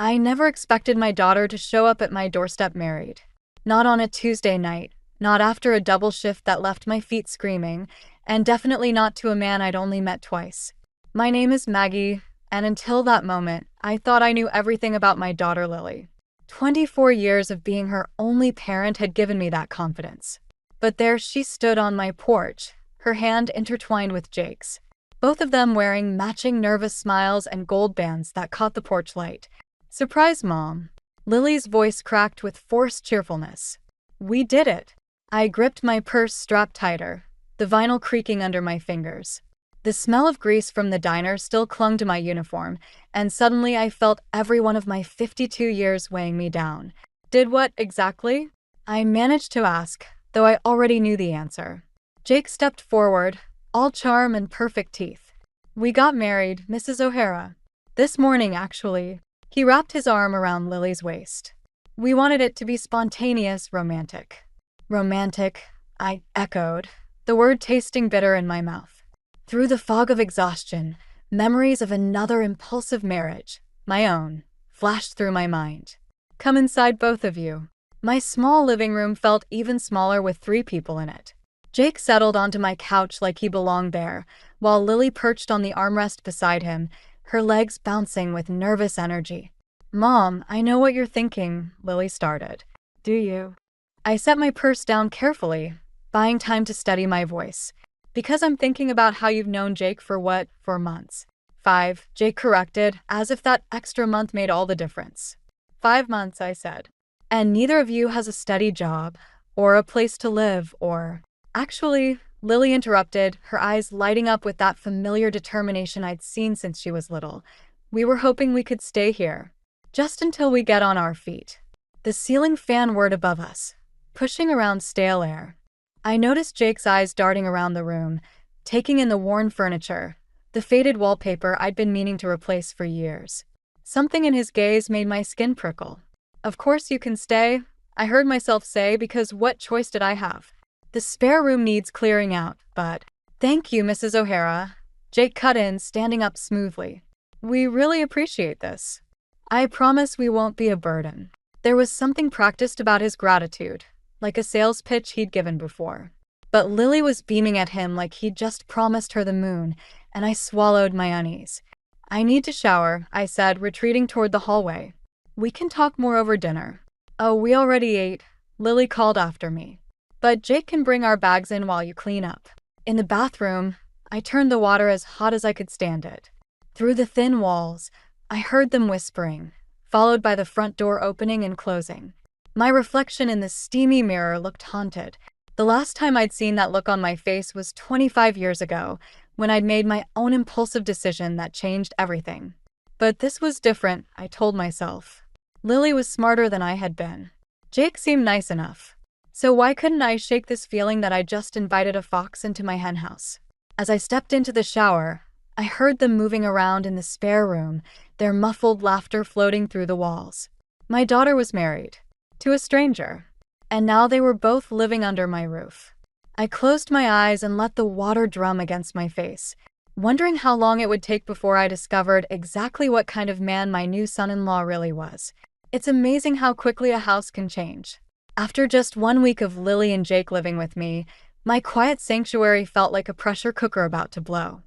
I never expected my daughter to show up at my doorstep married. Not on a Tuesday night, not after a double shift that left my feet screaming, and definitely not to a man I'd only met twice. My name is Maggie, and until that moment, I thought I knew everything about my daughter Lily. 24 years of being her only parent had given me that confidence. But there she stood on my porch, her hand intertwined with Jake's, both of them wearing matching nervous smiles and gold bands that caught the porch light. "Surprise, Mom." Lily's voice cracked with forced cheerfulness. "We did it." I gripped my purse strapped tighter, the vinyl creaking under my fingers. The smell of grease from the diner still clung to my uniform, and suddenly I felt every one of my 52 years weighing me down. "Did what exactly?" I managed to ask, though I already knew the answer. Jake stepped forward, all charm and perfect teeth. "We got married, Mrs. O'Hara. This morning, actually." He wrapped his arm around Lily's waist. "We wanted it to be spontaneous, romantic." "Romantic," I echoed, the word tasting bitter in my mouth. Through the fog of exhaustion, memories of another impulsive marriage, my own, flashed through my mind. "Come inside, both of you." My small living room felt even smaller with 3 people in it. Jake settled onto my couch like he belonged there, while Lily perched on the armrest beside him, her legs bouncing with nervous energy. "Mom, I know what you're thinking," Lily started. "Do you?" I set my purse down carefully, buying time to steady my voice. "Because I'm thinking about how you've known Jake for what, 4 months. 5, Jake corrected, as if that extra month made all the difference. 5 months, I said. "And neither of you has a steady job, or a place to live, or—" "Actually," Lily interrupted, her eyes lighting up with that familiar determination I'd seen since she was little. "We were hoping we could stay here. Just until we get on our feet." The ceiling fan whirred above us, pushing around stale air. I noticed Jake's eyes darting around the room, taking in the worn furniture, the faded wallpaper I'd been meaning to replace for years. Something in his gaze made my skin prickle. "Of course you can stay," I heard myself say, because what choice did I have? "The spare room needs clearing out, but—" "Thank you, Mrs. O'Hara," Jake cut in, standing up smoothly. "We really appreciate this. I promise we won't be a burden." There was something practiced about his gratitude, like a sales pitch he'd given before. But Lily was beaming at him like he'd just promised her the moon, and I swallowed my unease. "I need to shower," I said, retreating toward the hallway. "We can talk more over dinner." "Oh, we already ate," Lily called after me. "But Jake can bring our bags in while you clean up." In the bathroom, I turned the water as hot as I could stand it. Through the thin walls, I heard them whispering, followed by the front door opening and closing. My reflection in the steamy mirror looked haunted. The last time I'd seen that look on my face was 25 years ago, when I'd made my own impulsive decision that changed everything. But this was different, I told myself. Lily was smarter than I had been. Jake seemed nice enough. So why couldn't I shake this feeling that I'd just invited a fox into my henhouse? As I stepped into the shower, I heard them moving around in the spare room, their muffled laughter floating through the walls. My daughter was married. To a stranger. And now they were both living under my roof. I closed my eyes and let the water drum against my face, wondering how long it would take before I discovered exactly what kind of man my new son-in-law really was. It's amazing how quickly a house can change. After just 1 week of Lily and Jake living with me, my quiet sanctuary felt like a pressure cooker about to blow.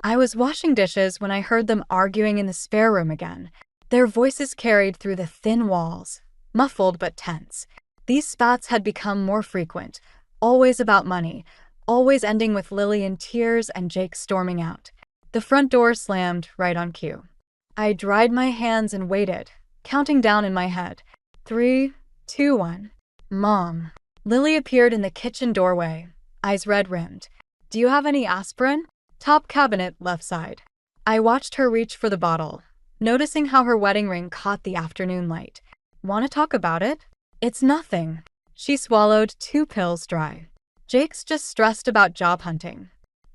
I was washing dishes when I heard them arguing in the spare room again. Their voices carried through the thin walls, muffled but tense. These spats had become more frequent, always about money, always ending with Lily in tears and Jake storming out. The front door slammed right on cue. I dried my hands and waited, counting down in my head. 3, 2, 1. "Mom." Lily appeared in the kitchen doorway, eyes red-rimmed. "Do you have any aspirin?" "Top cabinet, left side." I watched her reach for the bottle, noticing how her wedding ring caught the afternoon light. "Want to talk about it?" "It's nothing." She swallowed 2 pills dry. "Jake's just stressed about job hunting."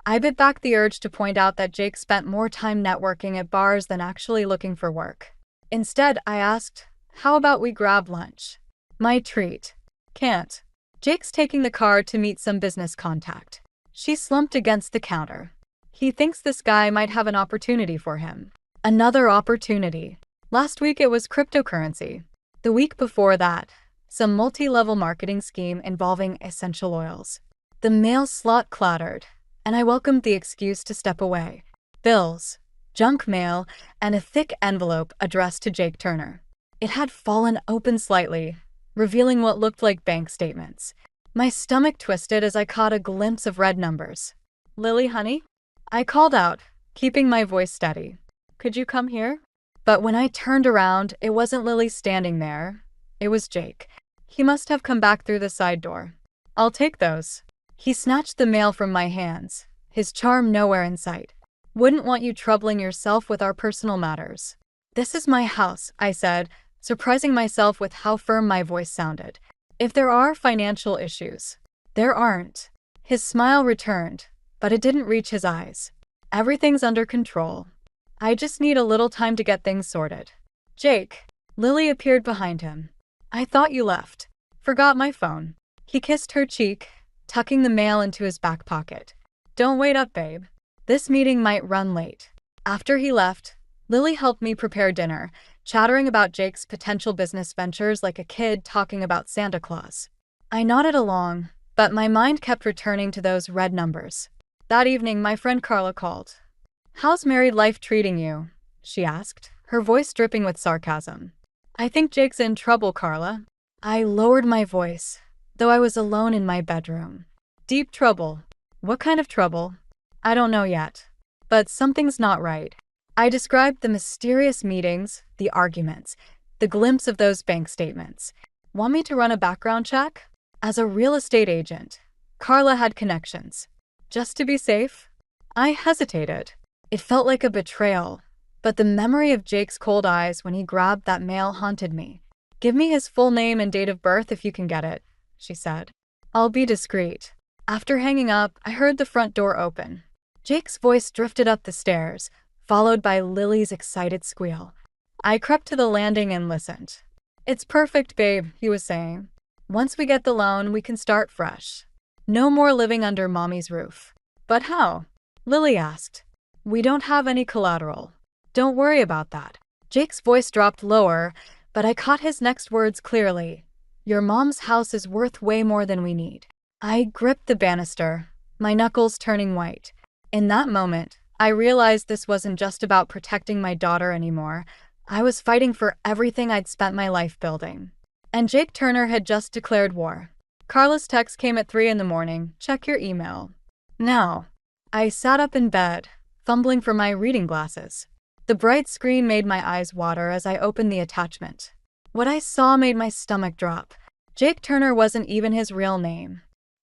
I bit back the urge to point out that Jake spent more time networking at bars than actually looking for work. Instead, I asked, "How about we grab lunch?" "My treat." "Can't. Jake's taking the car to meet some business contact." She slumped against the counter. "He thinks this guy might have an opportunity for him." "Another opportunity." Last week it was cryptocurrency. The week before that, some multi-level marketing scheme involving essential oils. The mail slot clattered, and I welcomed the excuse to step away. Bills, junk mail, and a thick envelope addressed to Jake Turner. It had fallen open slightly, revealing what looked like bank statements. My stomach twisted as I caught a glimpse of red numbers. "Lily, honey?" I called out, keeping my voice steady. "Could you come here?" But when I turned around, it wasn't Lily standing there. It was Jake. He must have come back through the side door. "I'll take those." He snatched the mail from my hands, his charm nowhere in sight. "Wouldn't want you troubling yourself with our personal matters." "This is my house," I said, surprising myself with how firm my voice sounded. "If there are financial issues." "There aren't." His smile returned, but it didn't reach his eyes. "Everything's under control. I just need a little time to get things sorted." "Jake." Lily appeared behind him. "I thought you left." "Forgot my phone." He kissed her cheek, tucking the mail into his back pocket. "Don't wait up, babe. This meeting might run late." After he left, Lily helped me prepare dinner, chattering about Jake's potential business ventures like a kid talking about Santa Claus. I nodded along, but my mind kept returning to those red numbers. That evening, my friend Carla called. "How's married life treating you?" she asked, her voice dripping with sarcasm. "I think Jake's in trouble, Carla." I lowered my voice, though I was alone in my bedroom. "Deep trouble." "What kind of trouble?" "I don't know yet. But something's not right." I described the mysterious meetings, the arguments, the glimpse of those bank statements. "Want me to run a background check?" As a real estate agent, Carla had connections. "Just to be safe?" I hesitated. It felt like a betrayal, but the memory of Jake's cold eyes when he grabbed that mail haunted me. "Give me his full name and date of birth if you can get it," she said. "I'll be discreet." After hanging up, I heard the front door open. Jake's voice drifted up the stairs, followed by Lily's excited squeal. I crept to the landing and listened. "It's perfect, babe," he was saying. "Once we get the loan, we can start fresh. No more living under mommy's roof." "But how?" Lily asked. "We don't have any collateral." "Don't worry about that." Jake's voice dropped lower, but I caught his next words clearly. "Your mom's house is worth way more than we need." I gripped the banister, my knuckles turning white. In that moment, I realized this wasn't just about protecting my daughter anymore. I was fighting for everything I'd spent my life building. And Jake Turner had just declared war. Carla's text came at 3 in the morning. "Check your email." Now. I sat up in bed, fumbling for my reading glasses. The bright screen made my eyes water as I opened the attachment. What I saw made my stomach drop. Jake Turner wasn't even his real name.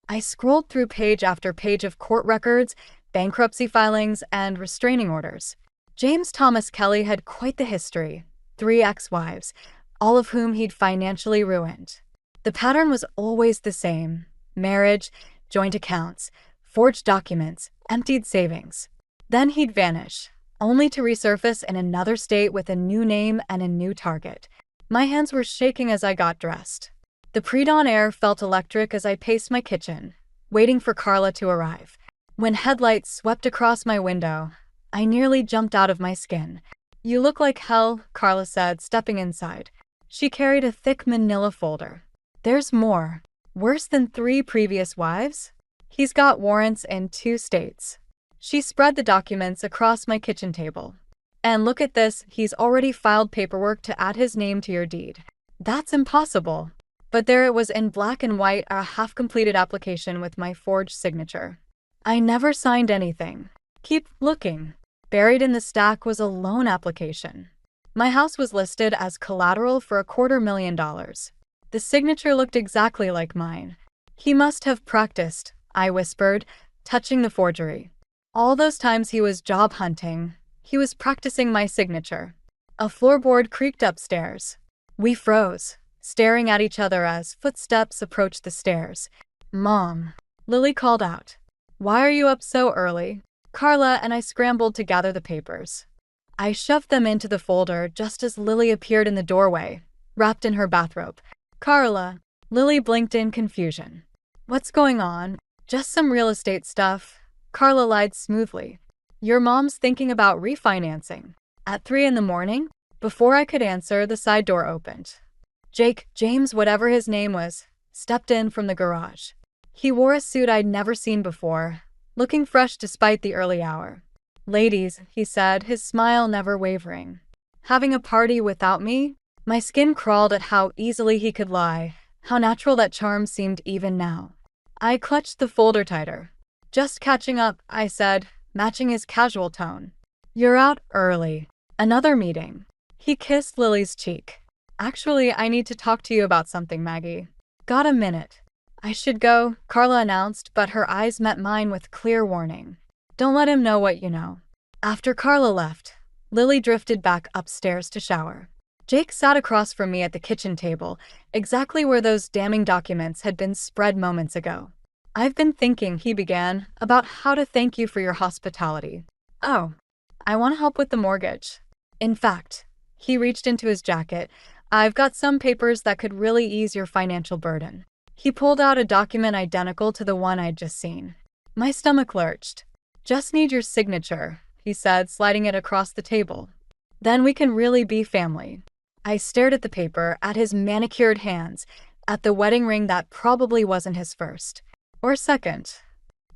I scrolled through page after page of court records, bankruptcy filings, and restraining orders. James Thomas Kelly had quite the history. 3 ex-wives, all of whom he'd financially ruined. The pattern was always the same: marriage, joint accounts, forged documents, emptied savings. Then he'd vanish, only to resurface in another state with a new name and a new target. My hands were shaking as I got dressed. The pre-dawn air felt electric as I paced my kitchen, waiting for Carla to arrive. When headlights swept across my window, I nearly jumped out of my skin. "You look like hell," Carla said, stepping inside. She carried a thick manila folder. "There's more. Worse than 3 previous wives? He's got warrants in 2 states." She spread the documents across my kitchen table. "And look at this, he's already filed paperwork to add his name to your deed." "That's impossible." But there it was in black and white, a half-completed application with my forged signature. I never signed anything. "Keep looking." Buried in the stack was a loan application. My house was listed as collateral for $250,000. The signature looked exactly like mine. "He must have practiced," I whispered, touching the forgery. "All those times he was job hunting, he was practicing my signature." A floorboard creaked upstairs. We froze, staring at each other as footsteps approached the stairs. "Mom," Lily called out. "Why are you up so early?" Carla and I scrambled to gather the papers. I shoved them into the folder just as Lily appeared in the doorway, wrapped in her bathrobe. "Carla." Lily blinked in confusion. "What's going on?" "Just some real estate stuff," Carla lied smoothly. "Your mom's thinking about refinancing." At 3 in the morning? Before I could answer, the side door opened. James, whatever his name was, stepped in from the garage. He wore a suit I'd never seen before, looking fresh despite the early hour. "Ladies," he said, his smile never wavering. "Having a party without me?" My skin crawled at how easily he could lie, how natural that charm seemed even now. I clutched the folder tighter. "Just catching up," I said, matching his casual tone. "You're out early. Another meeting." He kissed Lily's cheek. "Actually, I need to talk to you about something, Maggie." "Got a minute?" "I should go," Carla announced, but her eyes met mine with clear warning. "Don't let him know what you know." After Carla left, Lily drifted back upstairs to shower. Jake sat across from me at the kitchen table, exactly where those damning documents had been spread moments ago. "I've been thinking," he began, "about how to thank you for your hospitality." "Oh, I want to help with the mortgage. In fact," he reached into his jacket, "I've got some papers that could really ease your financial burden." He pulled out a document identical to the one I'd just seen. My stomach lurched. "Just need your signature," he said, sliding it across the table. "Then we can really be family." I stared at the paper, at his manicured hands, at the wedding ring that probably wasn't his first. Or second.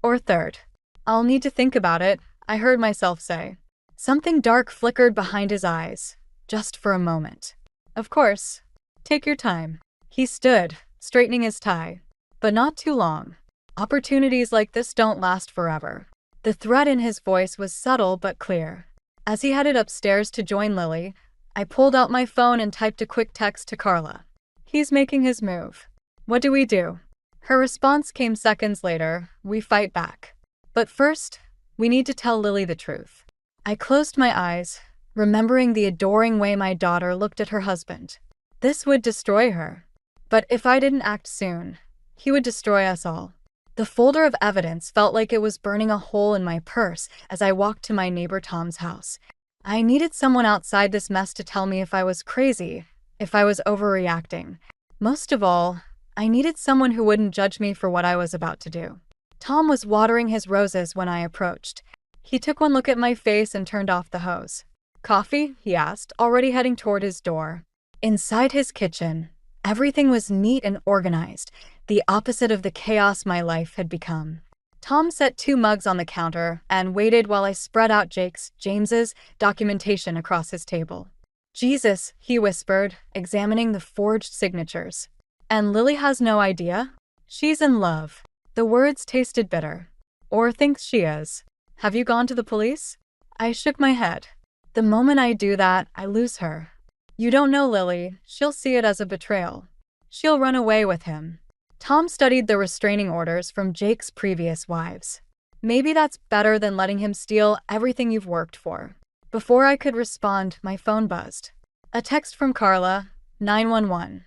Or third. "I'll need to think about it," I heard myself say. Something dark flickered behind his eyes, just for a moment. "Of course. Take your time." He stood, straightening his tie. "But not too long. Opportunities like this don't last forever." The threat in his voice was subtle but clear. As he headed upstairs to join Lily, I pulled out my phone and typed a quick text to Carla. "He's making his move. What do we do?" Her response came seconds later. "We fight back. But first, we need to tell Lily the truth." I closed my eyes, remembering the adoring way my daughter looked at her husband. This would destroy her. But if I didn't act soon, he would destroy us all. The folder of evidence felt like it was burning a hole in my purse as I walked to my neighbor Tom's house. I needed someone outside this mess to tell me if I was crazy, if I was overreacting. Most of all, I needed someone who wouldn't judge me for what I was about to do. Tom was watering his roses when I approached. He took one look at my face and turned off the hose. "Coffee?" he asked, already heading toward his door. Inside his kitchen, everything was neat and organized, the opposite of the chaos my life had become. Tom set 2 mugs on the counter and waited while I spread out James's documentation across his table. "Jesus," he whispered, examining the forged signatures. "And Lily has no idea? She's in love." The words tasted bitter. "Or thinks she is. Have you gone to the police?" I shook my head. "The moment I do that, I lose her. You don't know Lily, she'll see it as a betrayal. She'll run away with him." Tom studied the restraining orders from Jake's previous wives. "Maybe that's better than letting him steal everything you've worked for." Before I could respond, my phone buzzed. A text from Carla, 911.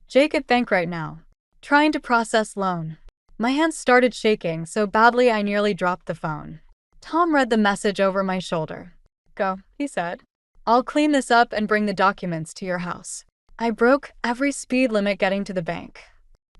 "Jake at bank right now. Trying to process loan." My hands started shaking so badly I nearly dropped the phone. Tom read the message over my shoulder. "Go," he said. "I'll clean this up and bring the documents to your house." I broke every speed limit getting to the bank.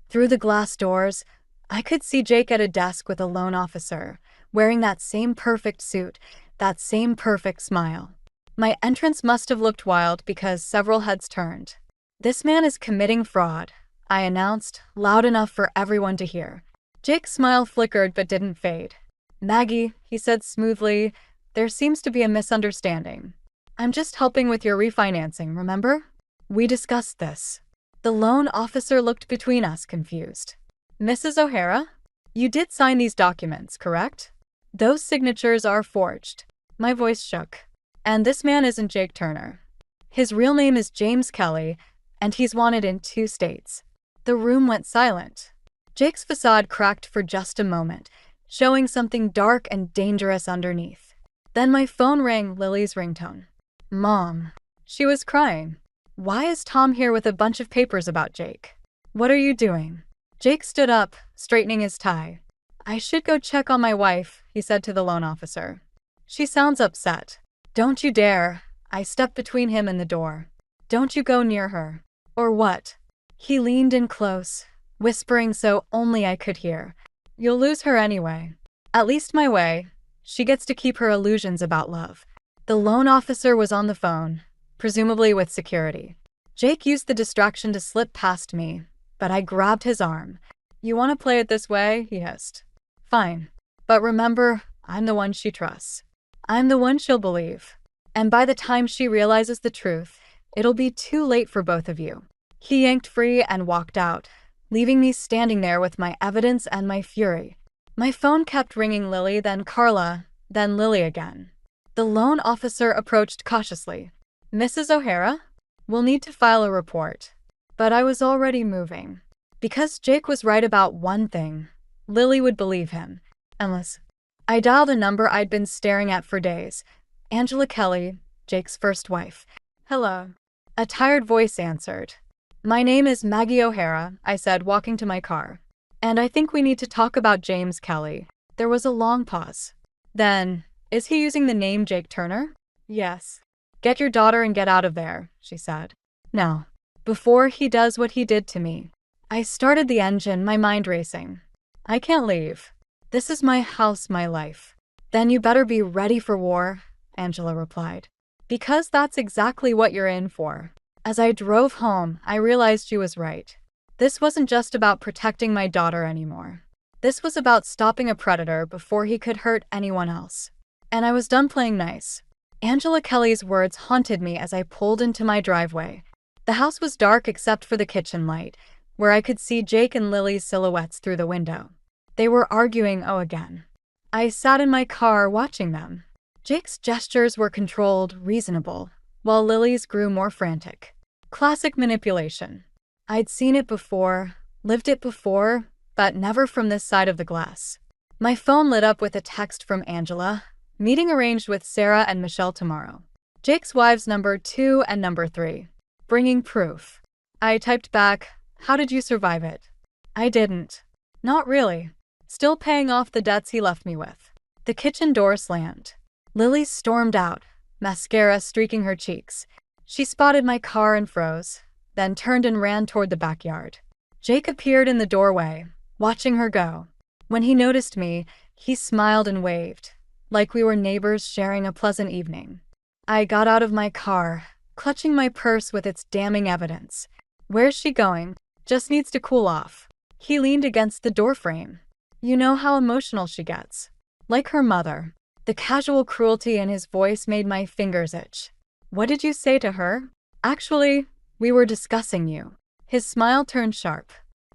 Through the glass doors, I could see Jake at a desk with a loan officer, wearing that same perfect suit, that same perfect smile. My entrance must have looked wild because several heads turned. "This man is committing fraud," I announced, loud enough for everyone to hear. Jake's smile flickered but didn't fade. "Maggie," he said smoothly, "there seems to be a misunderstanding. I'm just helping with your refinancing, remember? We discussed this." The loan officer looked between us, confused. "Mrs. O'Hara? You did sign these documents, correct? Those signatures are forged." My voice shook. "And this man isn't Jake Turner. His real name is James Kelly, and he's wanted in 2 states. The room went silent. Jake's facade cracked for just a moment, showing something dark and dangerous underneath. Then my phone rang, Lily's ringtone. "Mom." She was crying. "Why is Tom here with a bunch of papers about Jake? What are you doing?" Jake stood up, straightening his tie. "I should go check on my wife," he said to the loan officer. "She sounds upset." "Don't you dare." I stepped between him and the door. "Don't you go near her." "Or what?" He leaned in close, whispering so only I could hear. "You'll lose her anyway. At least my way. She gets to keep her illusions about love." The loan officer was on the phone, presumably with security. Jake used the distraction to slip past me, but I grabbed his arm. "You want to play it this way?" he hissed. "Fine. But remember, I'm the one she trusts. I'm the one she'll believe. And by the time she realizes the truth, it'll be too late for both of you." He yanked free and walked out, leaving me standing there with my evidence and my fury. My phone kept ringing Lily, then Carla, then Lily again. The loan officer approached cautiously. "Mrs. O'Hara? We'll need to file a report." But I was already moving. Because Jake was right about one thing, Lily would believe him. Unless I dialed a number I'd been staring at for days. Angela Kelly, Jake's first wife. "Hello." A tired voice answered. "My name is Maggie O'Hara," I said, walking to my car. "And I think we need to talk about James Kelly." There was a long pause. Then, "Is he using the name Jake Turner?" "Yes." "Get your daughter and get out of there," she said. "Now, before he does what he did to me." I started the engine, my mind racing. "I can't leave. This is my house, my life." "Then you better be ready for war," Angela replied. "Because that's exactly what you're in for." As I drove home, I realized she was right. This wasn't just about protecting my daughter anymore. This was about stopping a predator before he could hurt anyone else. And I was done playing nice. Angela Kelly's words haunted me as I pulled into my driveway. The house was dark except for the kitchen light, where I could see Jake and Lily's silhouettes through the window. They were arguing again. I sat in my car watching them. Jake's gestures were controlled, reasonable, while Lily's grew more frantic. Classic manipulation. I'd seen it before, lived it before, but never from this side of the glass. My phone lit up with a text from Angela. "Meeting arranged with Sarah and Michelle tomorrow. Jake's wives number 2 and number 3. Bringing proof." I typed back, "How did you survive it?" "I didn't. Not really. Still paying off the debts he left me with." The kitchen door slammed. Lily stormed out, mascara streaking her cheeks. She spotted my car and froze, then turned and ran toward the backyard. Jake appeared in the doorway, watching her go. When he noticed me, he smiled and waved, like we were neighbors sharing a pleasant evening. I got out of my car, clutching my purse with its damning evidence. "Where's she going? Just needs to cool off." He leaned against the doorframe. "You know how emotional she gets. Like her mother." The casual cruelty in his voice made my fingers itch. "What did you say to her?" "Actually, we were discussing you." His smile turned sharp.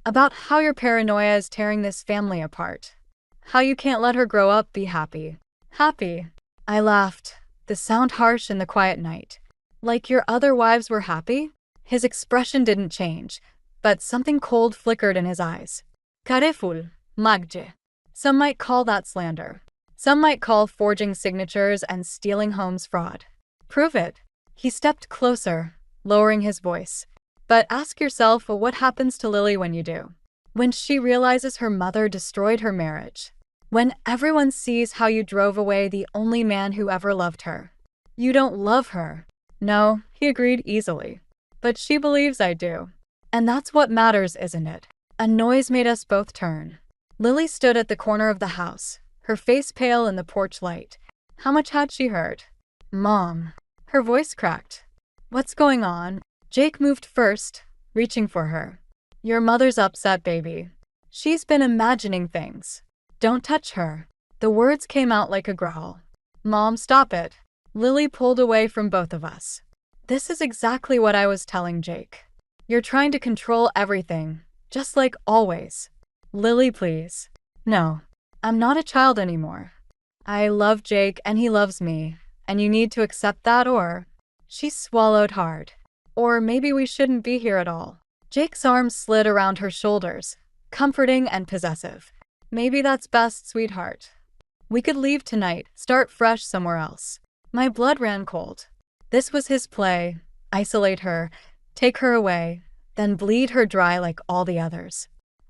"About how your paranoia is tearing this family apart. How you can't let her grow up, be happy." "Happy?" I laughed, the sound harsh in the quiet night. "Like your other wives were happy?" His expression didn't change, but something cold flickered in his eyes. "Careful, Magje." Some might call that slander. Some might call forging signatures and stealing homes fraud. "Prove it." He stepped closer, lowering his voice. "But ask yourself what happens to Lily when you do. When she realizes her mother destroyed her marriage. When everyone sees how you drove away the only man who ever loved her. You don't love her." "No," he agreed easily. "But she believes I do. And that's what matters, isn't it?" A noise made us both turn. Lily stood at the corner of the house, her face pale in the porch light. How much had she heard? "Mom." Her voice cracked. "What's going on?" Jake moved first, reaching for her. "Your mother's upset, baby. She's been imagining things. Don't touch her." The words came out like a growl. "Mom, stop it." Lily pulled away from both of us. "This is exactly what I was telling Jake. You're trying to control everything, just like always." "Lily, please." "No. I'm not a child anymore. I love Jake and he loves me, and you need to accept that or..." She swallowed hard. "Or maybe we shouldn't be here at all." Jake's arms slid around her shoulders, comforting and possessive. "Maybe that's best, sweetheart. We could leave tonight, start fresh somewhere else." My blood ran cold. This was his play. Isolate her, take her away, then bleed her dry like all the others.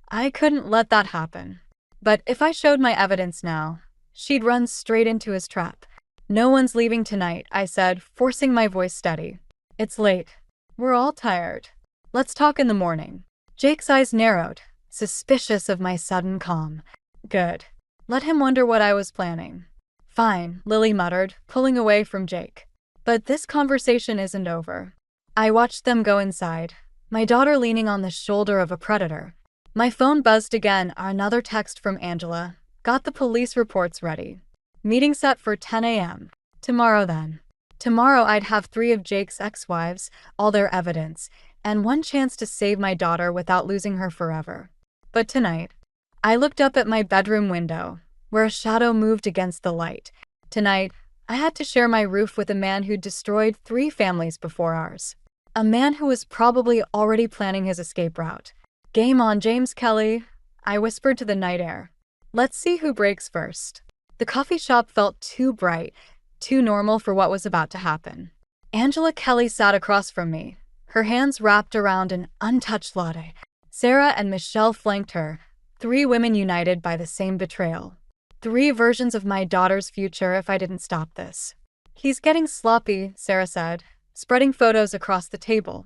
I couldn't let that happen. But if I showed my evidence now, she'd run straight into his trap. "No one's leaving tonight," I said, forcing my voice steady. "It's late. We're all tired. Let's talk in the morning." Jake's eyes narrowed, suspicious of my sudden calm. Good. Let him wonder what I was planning. "Fine," Lily muttered, pulling away from Jake. But this conversation isn't over. I watched them go inside, my daughter leaning on the shoulder of a predator. My phone buzzed again, another text from Angela. Got the police reports ready. Meeting set for 10 a.m. Tomorrow then. Tomorrow I'd have 3 of Jake's ex-wives, all their evidence, and one chance to save my daughter without losing her forever. But tonight, I looked up at my bedroom window, where a shadow moved against the light. Tonight, I had to share my roof with a man who'd destroyed 3 families before ours. A man who was probably already planning his escape route. Game on, James Kelly, I whispered to the night air. Let's see who breaks first. The coffee shop felt too bright, too normal for what was about to happen. Angela Kelly sat across from me, her hands wrapped around an untouched latte. Sarah and Michelle flanked her, 3 women united by the same betrayal. 3 versions of my daughter's future if I didn't stop this. He's getting sloppy, Sarah said, spreading photos across the table.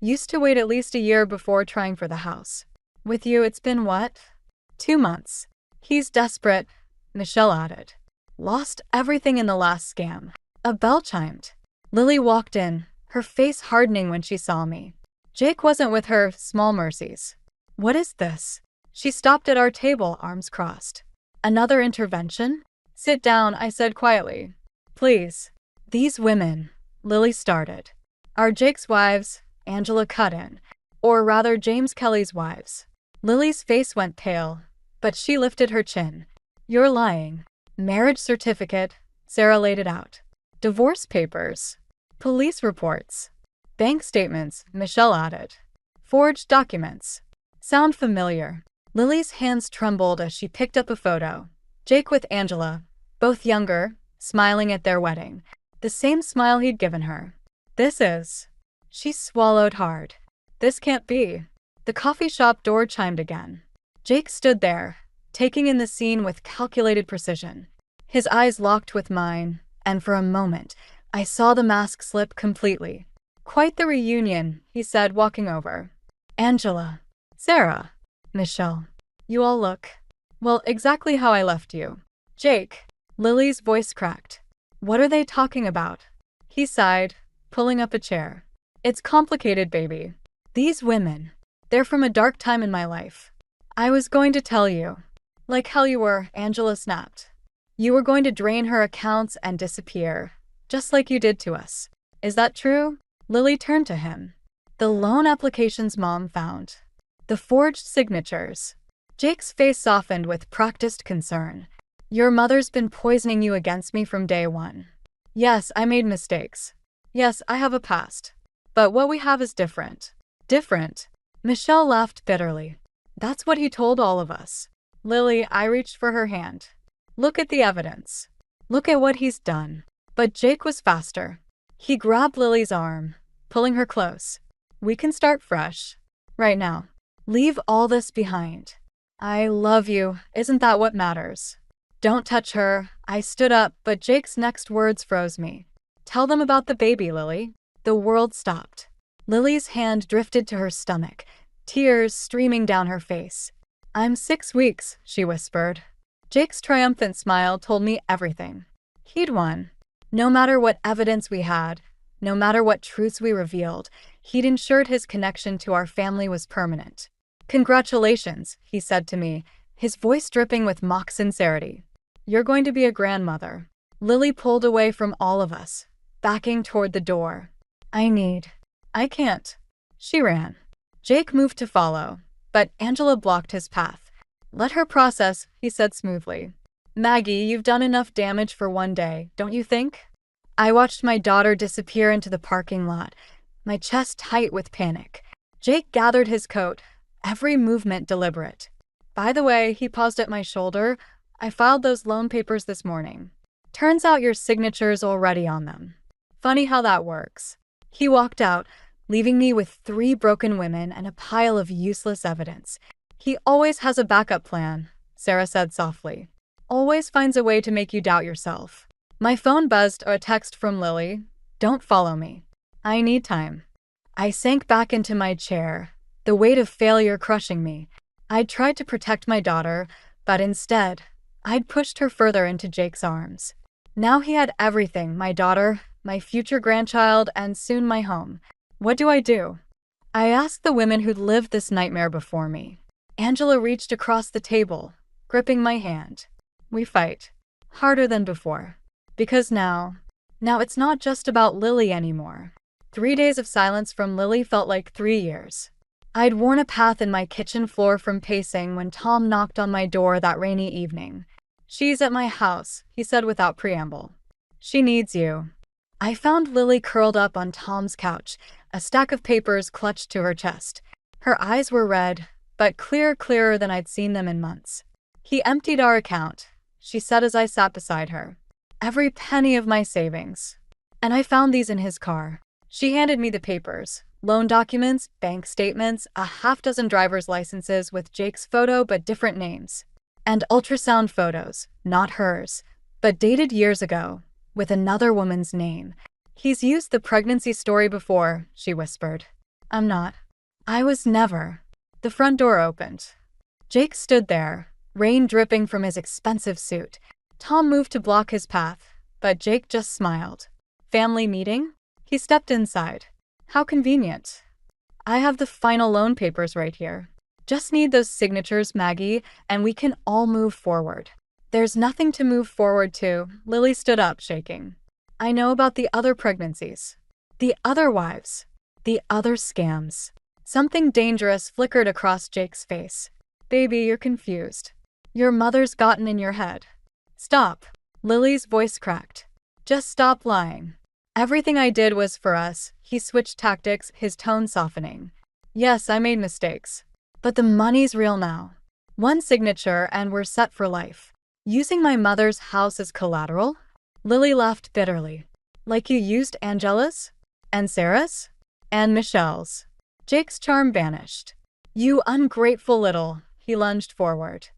Used to wait at least a year before trying for the house. With you, it's been what? 2 months. He's desperate, Michelle added. Lost everything in the last scam. A bell chimed. Lily walked in, her face hardening when she saw me. Jake wasn't with her, small mercies. What is this? She stopped at our table, arms crossed. Another intervention? Sit down, I said quietly. Please. These women, Lily started, are Jake's wives, Angela cut in. Or rather, James Kelly's wives. Lily's face went pale, but she lifted her chin. You're lying. Marriage certificate, Sarah laid it out. Divorce papers. Police reports. Bank statements, Michelle added. Forged documents. Sound familiar. Lily's hands trembled as she picked up a photo. Jake with Angela, both younger, smiling at their wedding. The same smile he'd given her. This is... She swallowed hard. This can't be. The coffee shop door chimed again. Jake stood there, taking in the scene with calculated precision. His eyes locked with mine, and for a moment, I saw the mask slip completely. Quite the reunion, he said, walking over. Angela. Sarah. Michelle. You all look, well, exactly how I left you. Jake. Lily's voice cracked. What are they talking about? He sighed, pulling up a chair. It's complicated, baby. These women, they're from a dark time in my life. I was going to tell you. Like hell you were, Angela snapped. You were going to drain her accounts and disappear, just like you did to us. Is that true? Lily turned to him. The loan applications Mom found. The forged signatures. Jake's face softened with practiced concern. Your mother's been poisoning you against me from day one. Yes, I made mistakes. Yes, I have a past. But what we have is different. Different. Michelle laughed bitterly. That's what he told all of us. Lily, I reached for her hand. Look at the evidence. Look at what he's done. But Jake was faster. He grabbed Lily's arm, pulling her close. We can start fresh. Right now. Leave all this behind. I love you, isn't that what matters? Don't touch her. I stood up, but Jake's next words froze me. Tell them about the baby, Lily. The world stopped. Lily's hand drifted to her stomach, tears streaming down her face. I'm 6 weeks, she whispered. Jake's triumphant smile told me everything. He'd won. No matter what evidence we had, no matter what truths we revealed, he'd ensured his connection to our family was permanent. Congratulations, he said to me, his voice dripping with mock sincerity. You're going to be a grandmother. Lily pulled away from all of us, backing toward the door. I can't. She ran. Jake moved to follow, but Angela blocked his path. Let her process, he said smoothly. Maggie, you've done enough damage for one day, don't you think? I watched my daughter disappear into the parking lot, my chest tight with panic. Jake gathered his coat, every movement deliberate. By the way, he paused at my shoulder. I filed those loan papers this morning. Turns out your signature's already on them. Funny how that works. He walked out, leaving me with 3 broken women and a pile of useless evidence. He always has a backup plan, Sarah said softly. Always finds a way to make you doubt yourself. My phone buzzed, a text from Lily. Don't follow me. I need time. I sank back into my chair, the weight of failure crushing me. I'd tried to protect my daughter, but instead, I'd pushed her further into Jake's arms. Now he had everything, my daughter, my future grandchild, and soon my home. What do I do? I asked the women who'd lived this nightmare before me. Angela reached across the table, gripping my hand. We fight. Harder than before. Because now it's not just about Lily anymore. 3 days of silence from Lily felt like 3 years. I'd worn a path in my kitchen floor from pacing when Tom knocked on my door that rainy evening. She's at my house, he said without preamble. She needs you. I found Lily curled up on Tom's couch, a stack of papers clutched to her chest. Her eyes were red, but clearer than I'd seen them in months. He emptied our account, she said as I sat beside her. Every penny of my savings. And I found these in his car. She handed me the papers. Loan documents, bank statements, a half-dozen driver's licenses with Jake's photo but different names. And ultrasound photos, not hers, but dated years ago, with another woman's name. He's used the pregnancy story before, she whispered. I'm not. I was never. The front door opened. Jake stood there, rain dripping from his expensive suit. Tom moved to block his path, but Jake just smiled. Family meeting? He stepped inside. How convenient. I have the final loan papers right here. Just need those signatures, Maggie, and we can all move forward. There's nothing to move forward to. Lily stood up, shaking. I know about the other pregnancies. The other wives. The other scams. Something dangerous flickered across Jake's face. Baby, you're confused. Your mother's gotten in your head. Stop. Lily's voice cracked. Just stop lying. Everything I did was for us. He switched tactics, his tone softening. Yes, I made mistakes. But the money's real now. One signature and we're set for life. Using my mother's house as collateral? Lily laughed bitterly. Like you used Angela's? And Sarah's? And Michelle's. Jake's charm vanished. You ungrateful little. He lunged forward.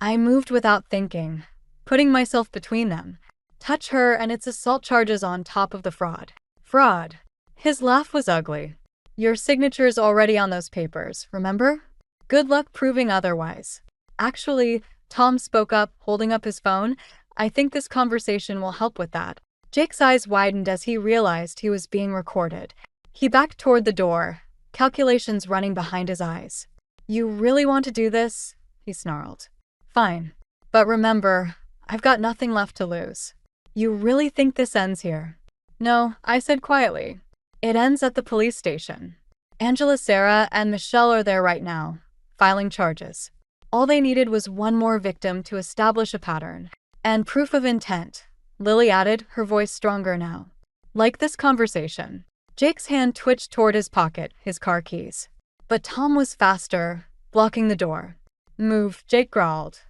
I moved without thinking, putting myself between them. Touch her and it's assault charges on top of the fraud. Fraud. His laugh was ugly. Your signature's already on those papers, remember? Good luck proving otherwise. Actually, Tom spoke up, holding up his phone. I think this conversation will help with that. Jake's eyes widened as he realized he was being recorded. He backed toward the door, calculations running behind his eyes. You really want to do this? He snarled. Fine. But remember, I've got nothing left to lose. You really think this ends here? No, I said quietly. It ends at the police station. Angela, Sarah, and Michelle are there right now, filing charges. All they needed was one more victim to establish a pattern. And proof of intent, Lily added, her voice stronger now. Like this conversation. Jake's hand twitched toward his pocket, his car keys. But Tom was faster, blocking the door. Move, Jake growled.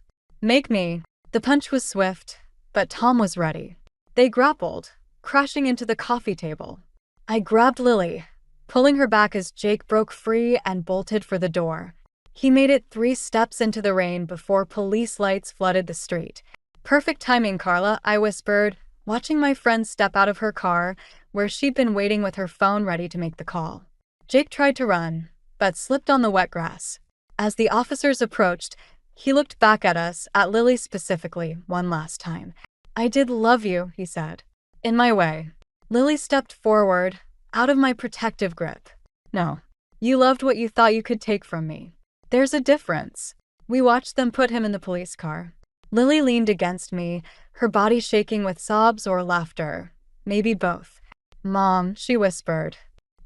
Make me. The punch was swift, but Tom was ready. They grappled, crashing into the coffee table. I grabbed Lily, pulling her back as Jake broke free and bolted for the door. He made it 3 steps into the rain before police lights flooded the street. Perfect timing, Carla, I whispered, watching my friend step out of her car, where she'd been waiting with her phone ready to make the call. Jake tried to run, but slipped on the wet grass. As the officers approached, he looked back at us, at Lily specifically, one last time. I did love you, he said. In my way. Lily stepped forward, out of my protective grip. No. You loved what you thought you could take from me. There's a difference. We watched them put him in the police car. Lily leaned against me, her body shaking with sobs or laughter. Maybe both. Mom, she whispered.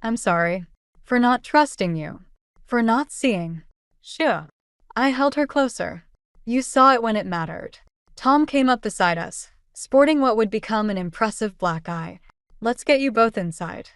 I'm sorry. For not trusting you. For not seeing. Sure. I held her closer. You saw it when it mattered. Tom came up beside us, sporting what would become an impressive black eye. Let's get you both inside.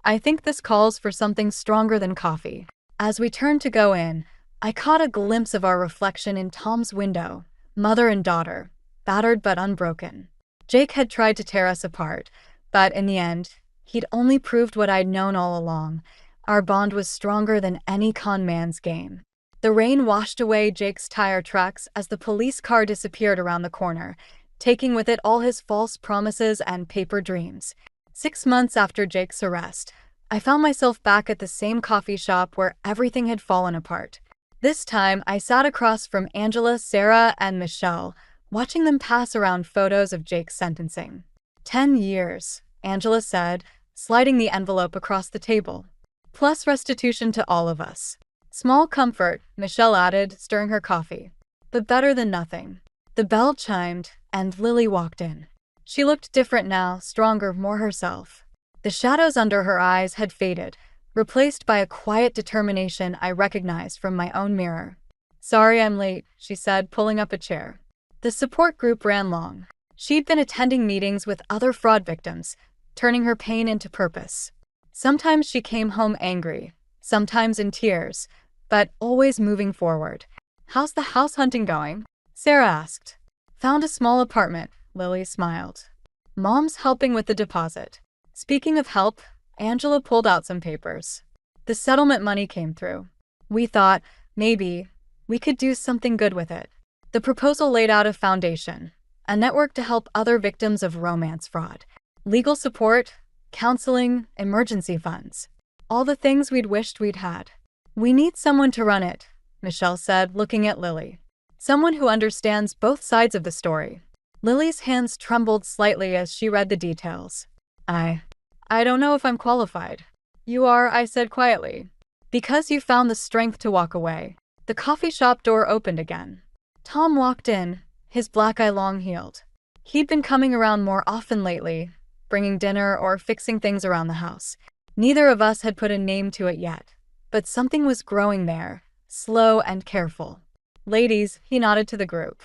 I think this calls for something stronger than coffee. As we turned to go in, I caught a glimpse of our reflection in Tom's window, mother and daughter, battered but unbroken. Jake had tried to tear us apart, but in the end, he'd only proved what I'd known all along. Our bond was stronger than any con man's game. The rain washed away Jake's tire tracks as the police car disappeared around the corner, taking with it all his false promises and paper dreams. 6 months after Jake's arrest, I found myself back at the same coffee shop where everything had fallen apart. This time, I sat across from Angela, Sarah, and Michelle, watching them pass around photos of Jake's sentencing. 10 years. Angela said, sliding the envelope across the table. Plus restitution to all of us. Small comfort, Michelle added, stirring her coffee. But better than nothing. The bell chimed, and Lily walked in. She looked different now, stronger, more herself. The shadows under her eyes had faded, replaced by a quiet determination I recognized from my own mirror. Sorry I'm late, she said, pulling up a chair. The support group ran long. She'd been attending meetings with other fraud victims, turning her pain into purpose. Sometimes she came home angry, sometimes in tears, but always moving forward. How's the house hunting going? Sarah asked. Found a small apartment, Lily smiled. Mom's helping with the deposit. Speaking of help, Angela pulled out some papers. The settlement money came through. We thought, maybe, we could do something good with it. The proposal laid out a foundation, a network to help other victims of romance fraud. Legal support, counseling, emergency funds. All the things we'd wished we'd had. We need someone to run it, Michelle said, looking at Lily. Someone who understands both sides of the story. Lily's hands trembled slightly as she read the details. I don't know if I'm qualified. You are, I said quietly. Because you found the strength to walk away. The coffee shop door opened again. Tom walked in, his black eye long-heeled. He'd been coming around more often lately, bringing dinner or fixing things around the house. Neither of us had put a name to it yet, but something was growing there, slow and careful. Ladies, he nodded to the group.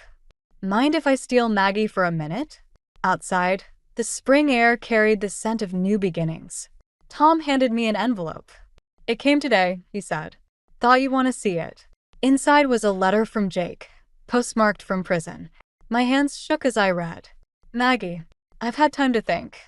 Mind if I steal Maggie for a minute? Outside, the spring air carried the scent of new beginnings. Tom handed me an envelope. It came today, he said. Thought you'd want to see it. Inside was a letter from Jake, postmarked from prison. My hands shook as I read. Maggie, I've had time to think.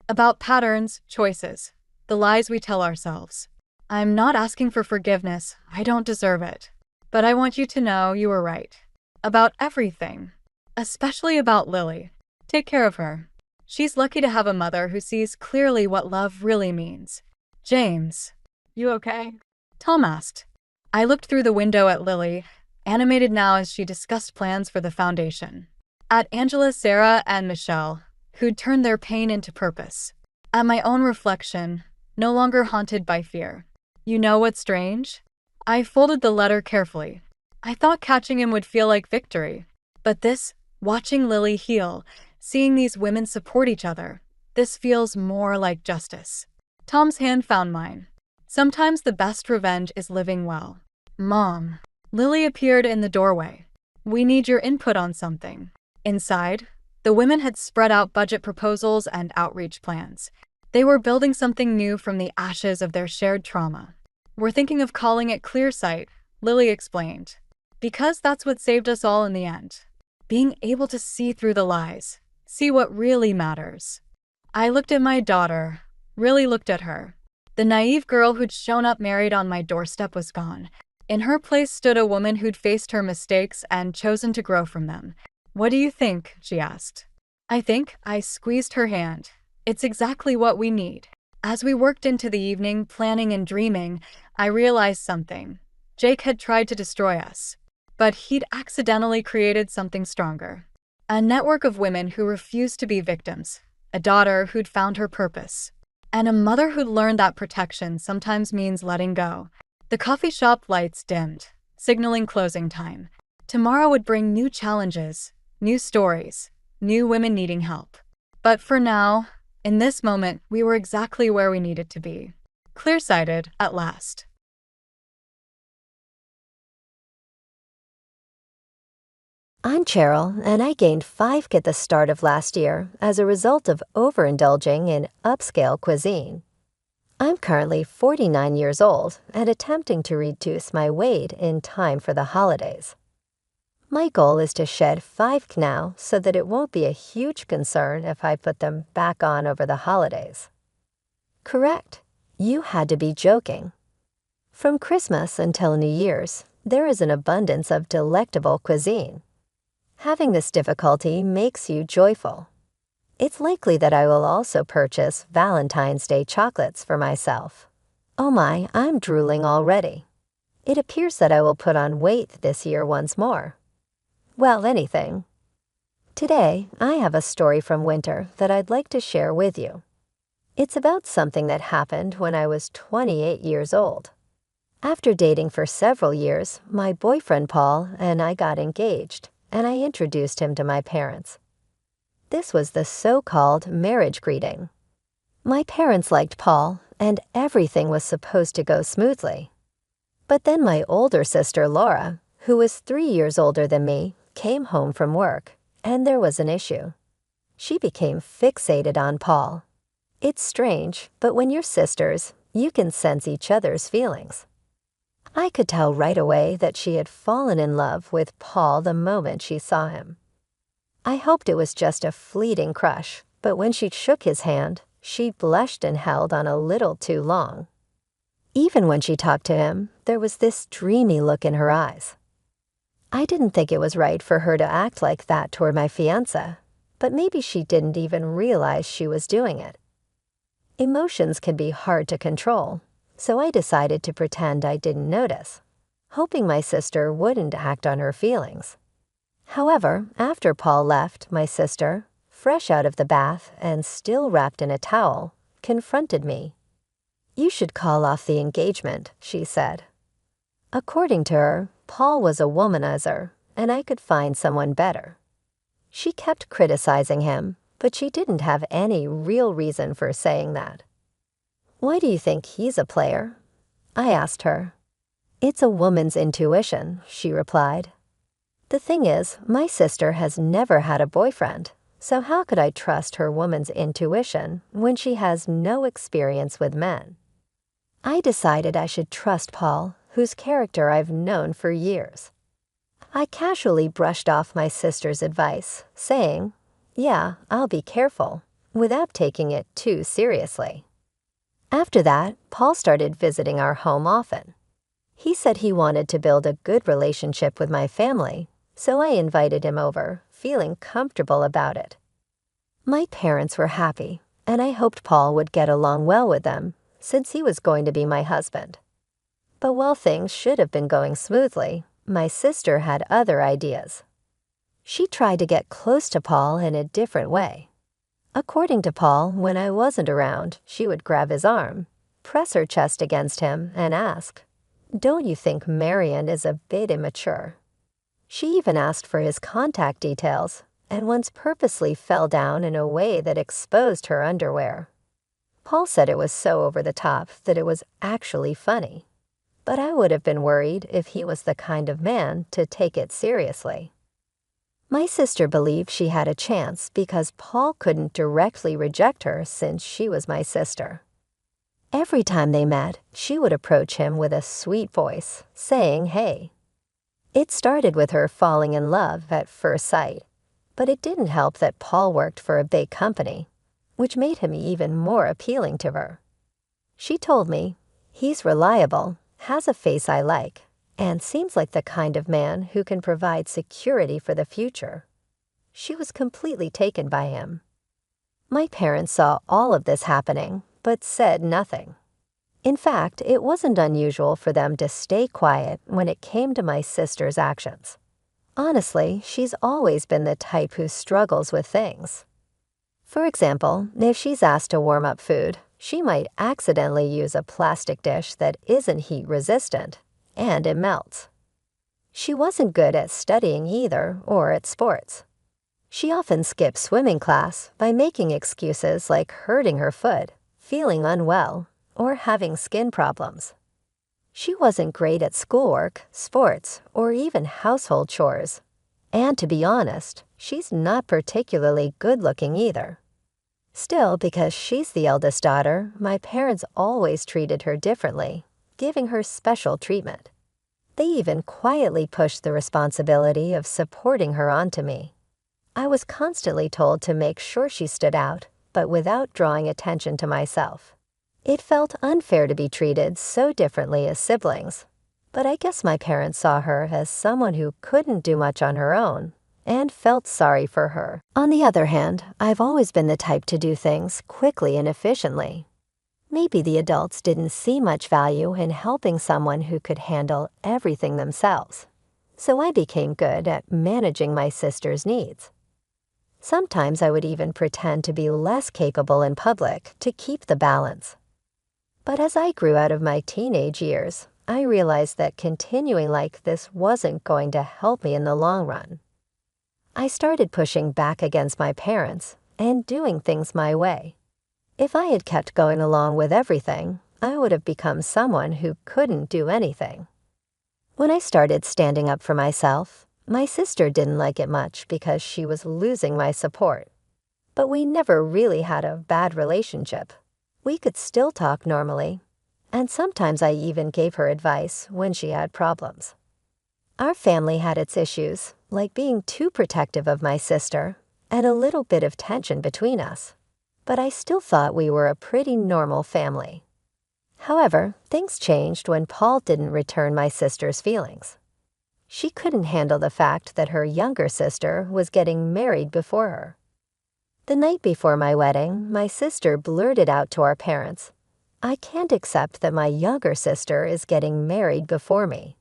About patterns, choices, the lies we tell ourselves. I'm not asking for forgiveness, I don't deserve it. But I want you to know you were right. About everything. Especially about Lily. Take care of her. She's lucky to have a mother who sees clearly what love really means. James. You okay? Tom asked. I looked through the window at Lily, animated now as she discussed plans for the foundation. At Angela, Sarah, and Michelle, who'd turned their pain into purpose. At my own reflection, no longer haunted by fear. You know what's strange? I folded the letter carefully. I thought catching him would feel like victory. But this, watching Lily heal, seeing these women support each other, this feels more like justice. Tom's hand found mine. Sometimes the best revenge is living well. Mom. Lily appeared in the doorway. We need your input on something. Inside, the women had spread out budget proposals and outreach plans. They were building something new from the ashes of their shared trauma. We're thinking of calling it Clearsight, Lily explained. Because that's what saved us all in the end. Being able to see through the lies, see what really matters. I looked at my daughter, really looked at her. The naive girl who'd shown up married on my doorstep was gone. In her place stood a woman who'd faced her mistakes and chosen to grow from them. What do you think? She asked. I squeezed her hand. It's exactly what we need. As we worked into the evening, planning and dreaming, I realized something. Jake had tried to destroy us. But he'd accidentally created something stronger. A network of women who refused to be victims. A daughter who'd found her purpose. And a mother who'd learned that protection sometimes means letting go. The coffee shop lights dimmed, signaling closing time. Tomorrow would bring new challenges, new stories, new women needing help. But for now, in this moment, we were exactly where we needed to be. Clear-sighted, at last. I'm Cheryl, and I gained 5 at the start of last year as a result of overindulging in upscale cuisine. I'm currently 49 years old and attempting to reduce my weight in time for the holidays. My goal is to shed 5 now so that it won't be a huge concern if I put them back on over the holidays. Correct. You had to be joking. From Christmas until New Year's, there is an abundance of delectable cuisine. Having this difficulty makes you joyful. It's likely that I will also purchase Valentine's Day chocolates for myself. Oh my, I'm drooling already. It appears that I will put on weight this year once more. Well, anything. Today, I have a story from winter that I'd like to share with you. It's about something that happened when I was 28 years old. After dating for several years, my boyfriend Paul and I got engaged, and I introduced him to my parents. This was the so-called marriage greeting. My parents liked Paul, and everything was supposed to go smoothly. But then my older sister Laura, who was 3 years older than me, came home from work, and there was an issue. She became fixated on Paul. It's strange, but when you're sisters, you can sense each other's feelings. I could tell right away that she had fallen in love with Paul the moment she saw him. I hoped it was just a fleeting crush, but when she shook his hand, she blushed and held on a little too long. Even when she talked to him, there was this dreamy look in her eyes. I didn't think it was right for her to act like that toward my fiancé, but maybe she didn't even realize she was doing it. Emotions can be hard to control, so I decided to pretend I didn't notice, hoping my sister wouldn't act on her feelings. However, after Paul left, my sister, fresh out of the bath and still wrapped in a towel, confronted me. "You should call off the engagement," she said. According to her, Paul was a womanizer, and I could find someone better. She kept criticizing him, but she didn't have any real reason for saying that. "Why do you think he's a player?" I asked her. "It's a woman's intuition," she replied. The thing is, my sister has never had a boyfriend, so how could I trust her woman's intuition when she has no experience with men? I decided I should trust Paul, whose character I've known for years. I casually brushed off my sister's advice, saying, "Yeah, I'll be careful," without taking it too seriously. After that, Paul started visiting our home often. He said he wanted to build a good relationship with my family, so I invited him over, feeling comfortable about it. My parents were happy, and I hoped Paul would get along well with them, since he was going to be my husband. But while things should have been going smoothly, my sister had other ideas. She tried to get close to Paul in a different way. According to Paul, when I wasn't around, she would grab his arm, press her chest against him, and ask, "Don't you think Marion is a bit immature?" She even asked for his contact details, and once purposely fell down in a way that exposed her underwear. Paul said it was so over the top that it was actually funny. But I would have been worried if he was the kind of man to take it seriously. My sister believed she had a chance because Paul couldn't directly reject her since she was my sister. Every time they met, she would approach him with a sweet voice, saying, "Hey." It started with her falling in love at first sight, but it didn't help that Paul worked for a big company, which made him even more appealing to her. She told me, "He's reliable, has a face I like, and seems like the kind of man who can provide security for the future." She was completely taken by him. My parents saw all of this happening, but said nothing. In fact, it wasn't unusual for them to stay quiet when it came to my sister's actions. Honestly, she's always been the type who struggles with things. For example, if she's asked to warm up food, she might accidentally use a plastic dish that isn't heat-resistant, and it melts. She wasn't good at studying either or at sports. She often skipped swimming class by making excuses like hurting her foot, feeling unwell, or having skin problems. She wasn't great at schoolwork, sports, or even household chores. And to be honest, she's not particularly good-looking either. Still, because she's the eldest daughter, my parents always treated her differently, giving her special treatment. They even quietly pushed the responsibility of supporting her onto me. I was constantly told to make sure she stood out, but without drawing attention to myself. It felt unfair to be treated so differently as siblings, but I guess my parents saw her as someone who couldn't do much on her own and felt sorry for her. On the other hand, I've always been the type to do things quickly and efficiently. Maybe the adults didn't see much value in helping someone who could handle everything themselves, so I became good at managing my sister's needs. Sometimes I would even pretend to be less capable in public to keep the balance. But as I grew out of my teenage years, I realized that continuing like this wasn't going to help me in the long run. I started pushing back against my parents and doing things my way. If I had kept going along with everything, I would have become someone who couldn't do anything. When I started standing up for myself, my sister didn't like it much because she was losing my support. But we never really had a bad relationship. We could still talk normally, and sometimes I even gave her advice when she had problems. Our family had its issues, like being too protective of my sister and a little bit of tension between us. But I still thought we were a pretty normal family. However, things changed when Paul didn't return my sister's feelings. She couldn't handle the fact that her younger sister was getting married before her. The night before my wedding, my sister blurted out to our parents, "I can't accept that my younger sister is getting married before me."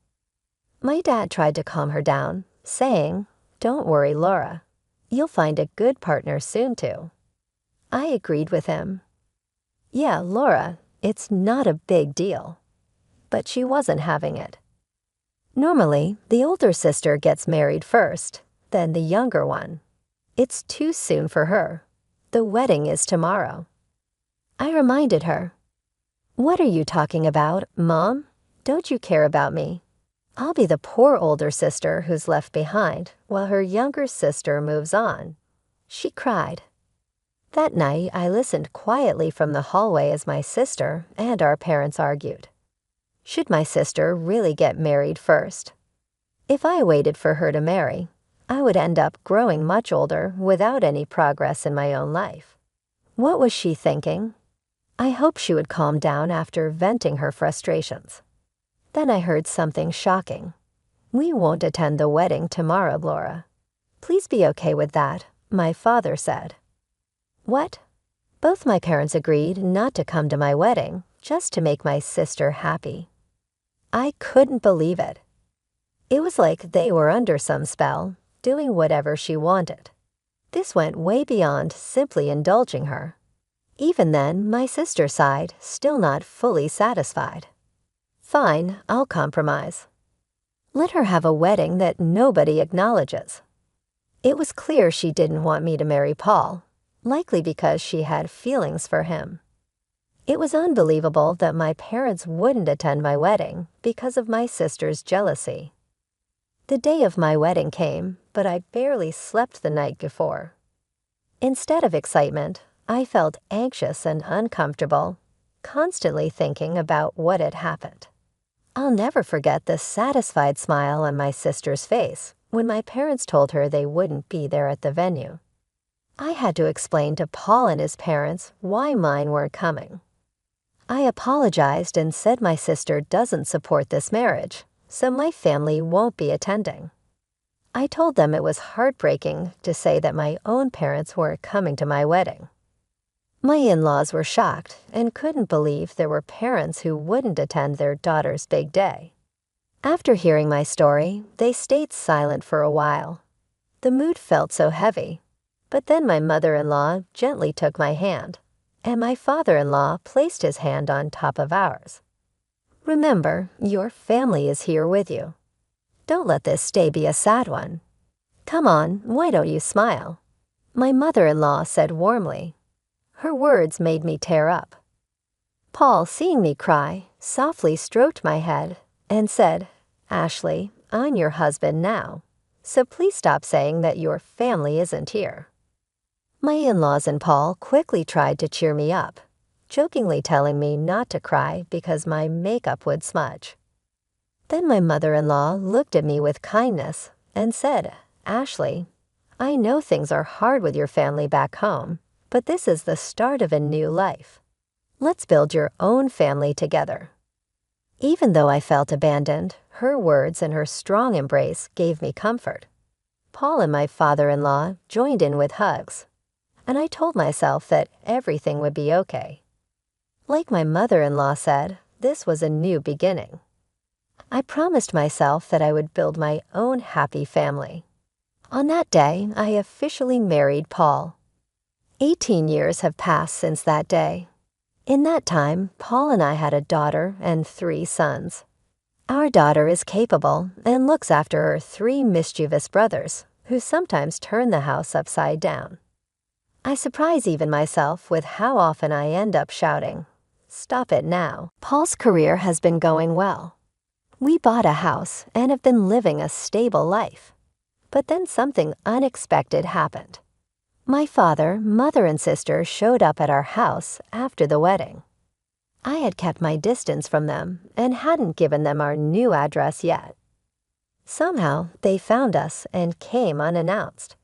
My dad tried to calm her down, saying, "Don't worry, Laura. You'll find a good partner soon too." I agreed with him. "Yeah, Laura, it's not a big deal." But she wasn't having it. Normally, the older sister gets married first, then the younger one. It's too soon for her. The wedding is tomorrow. I reminded her, "What are you talking about, Mom? Don't you care about me? I'll be the poor older sister who's left behind while her younger sister moves on." She cried. That night, I listened quietly from the hallway as my sister and our parents argued. Should my sister really get married first? If I waited for her to marry, I would end up growing much older without any progress in my own life. What was she thinking? I hoped she would calm down after venting her frustrations. Then I heard something shocking. "We won't attend the wedding tomorrow, Laura. Please be okay with that," my father said. What? Both my parents agreed not to come to my wedding just to make my sister happy. I couldn't believe it. It was like they were under some spell, doing whatever she wanted. This went way beyond simply indulging her. Even then, my sister sighed, still not fully satisfied. Fine, I'll compromise. Let her have a wedding that nobody acknowledges. It was clear she didn't want me to marry Paul, likely because she had feelings for him. It was unbelievable that my parents wouldn't attend my wedding because of my sister's jealousy. The day of my wedding came, but I barely slept the night before. Instead of excitement, I felt anxious and uncomfortable, constantly thinking about what had happened. I'll never forget the satisfied smile on my sister's face when my parents told her they wouldn't be there at the venue. I had to explain to Paul and his parents why mine weren't coming. I apologized and said my sister doesn't support this marriage, so my family won't be attending. I told them it was heartbreaking to say that my own parents weren't coming to my wedding. My in-laws were shocked and couldn't believe there were parents who wouldn't attend their daughter's big day. After hearing my story, they stayed silent for a while. The mood felt so heavy. But then my mother-in-law gently took my hand, and my father-in-law placed his hand on top of ours. "Remember, your family is here with you. Don't let this day be a sad one. Come on, why don't you smile?" My mother-in-law said warmly. Her words made me tear up. Paul, seeing me cry, softly stroked my head and said, "Ashley, I'm your husband now, so please stop saying that your family isn't here." My in-laws and Paul quickly tried to cheer me up, jokingly telling me not to cry because my makeup would smudge. Then my mother-in-law looked at me with kindness and said, "Ashley, I know things are hard with your family back home, but this is the start of a new life. Let's build your own family together." Even though I felt abandoned, her words and her strong embrace gave me comfort. Paul and my father-in-law joined in with hugs, and I told myself that everything would be okay. Like my mother-in-law said, this was a new beginning. I promised myself that I would build my own happy family. On that day, I officially married Paul. 18 years have passed since that day. In that time, Paul and I had a daughter and 3 sons. Our daughter is capable and looks after her 3 mischievous brothers, who sometimes turn the house upside down. I surprise even myself with how often I end up shouting, "Stop it now." Paul's career has been going well. We bought a house and have been living a stable life. But then something unexpected happened. My father, mother, and sister showed up at our house after the wedding. I had kept my distance from them and hadn't given them our new address yet. Somehow, they found us and came unannounced.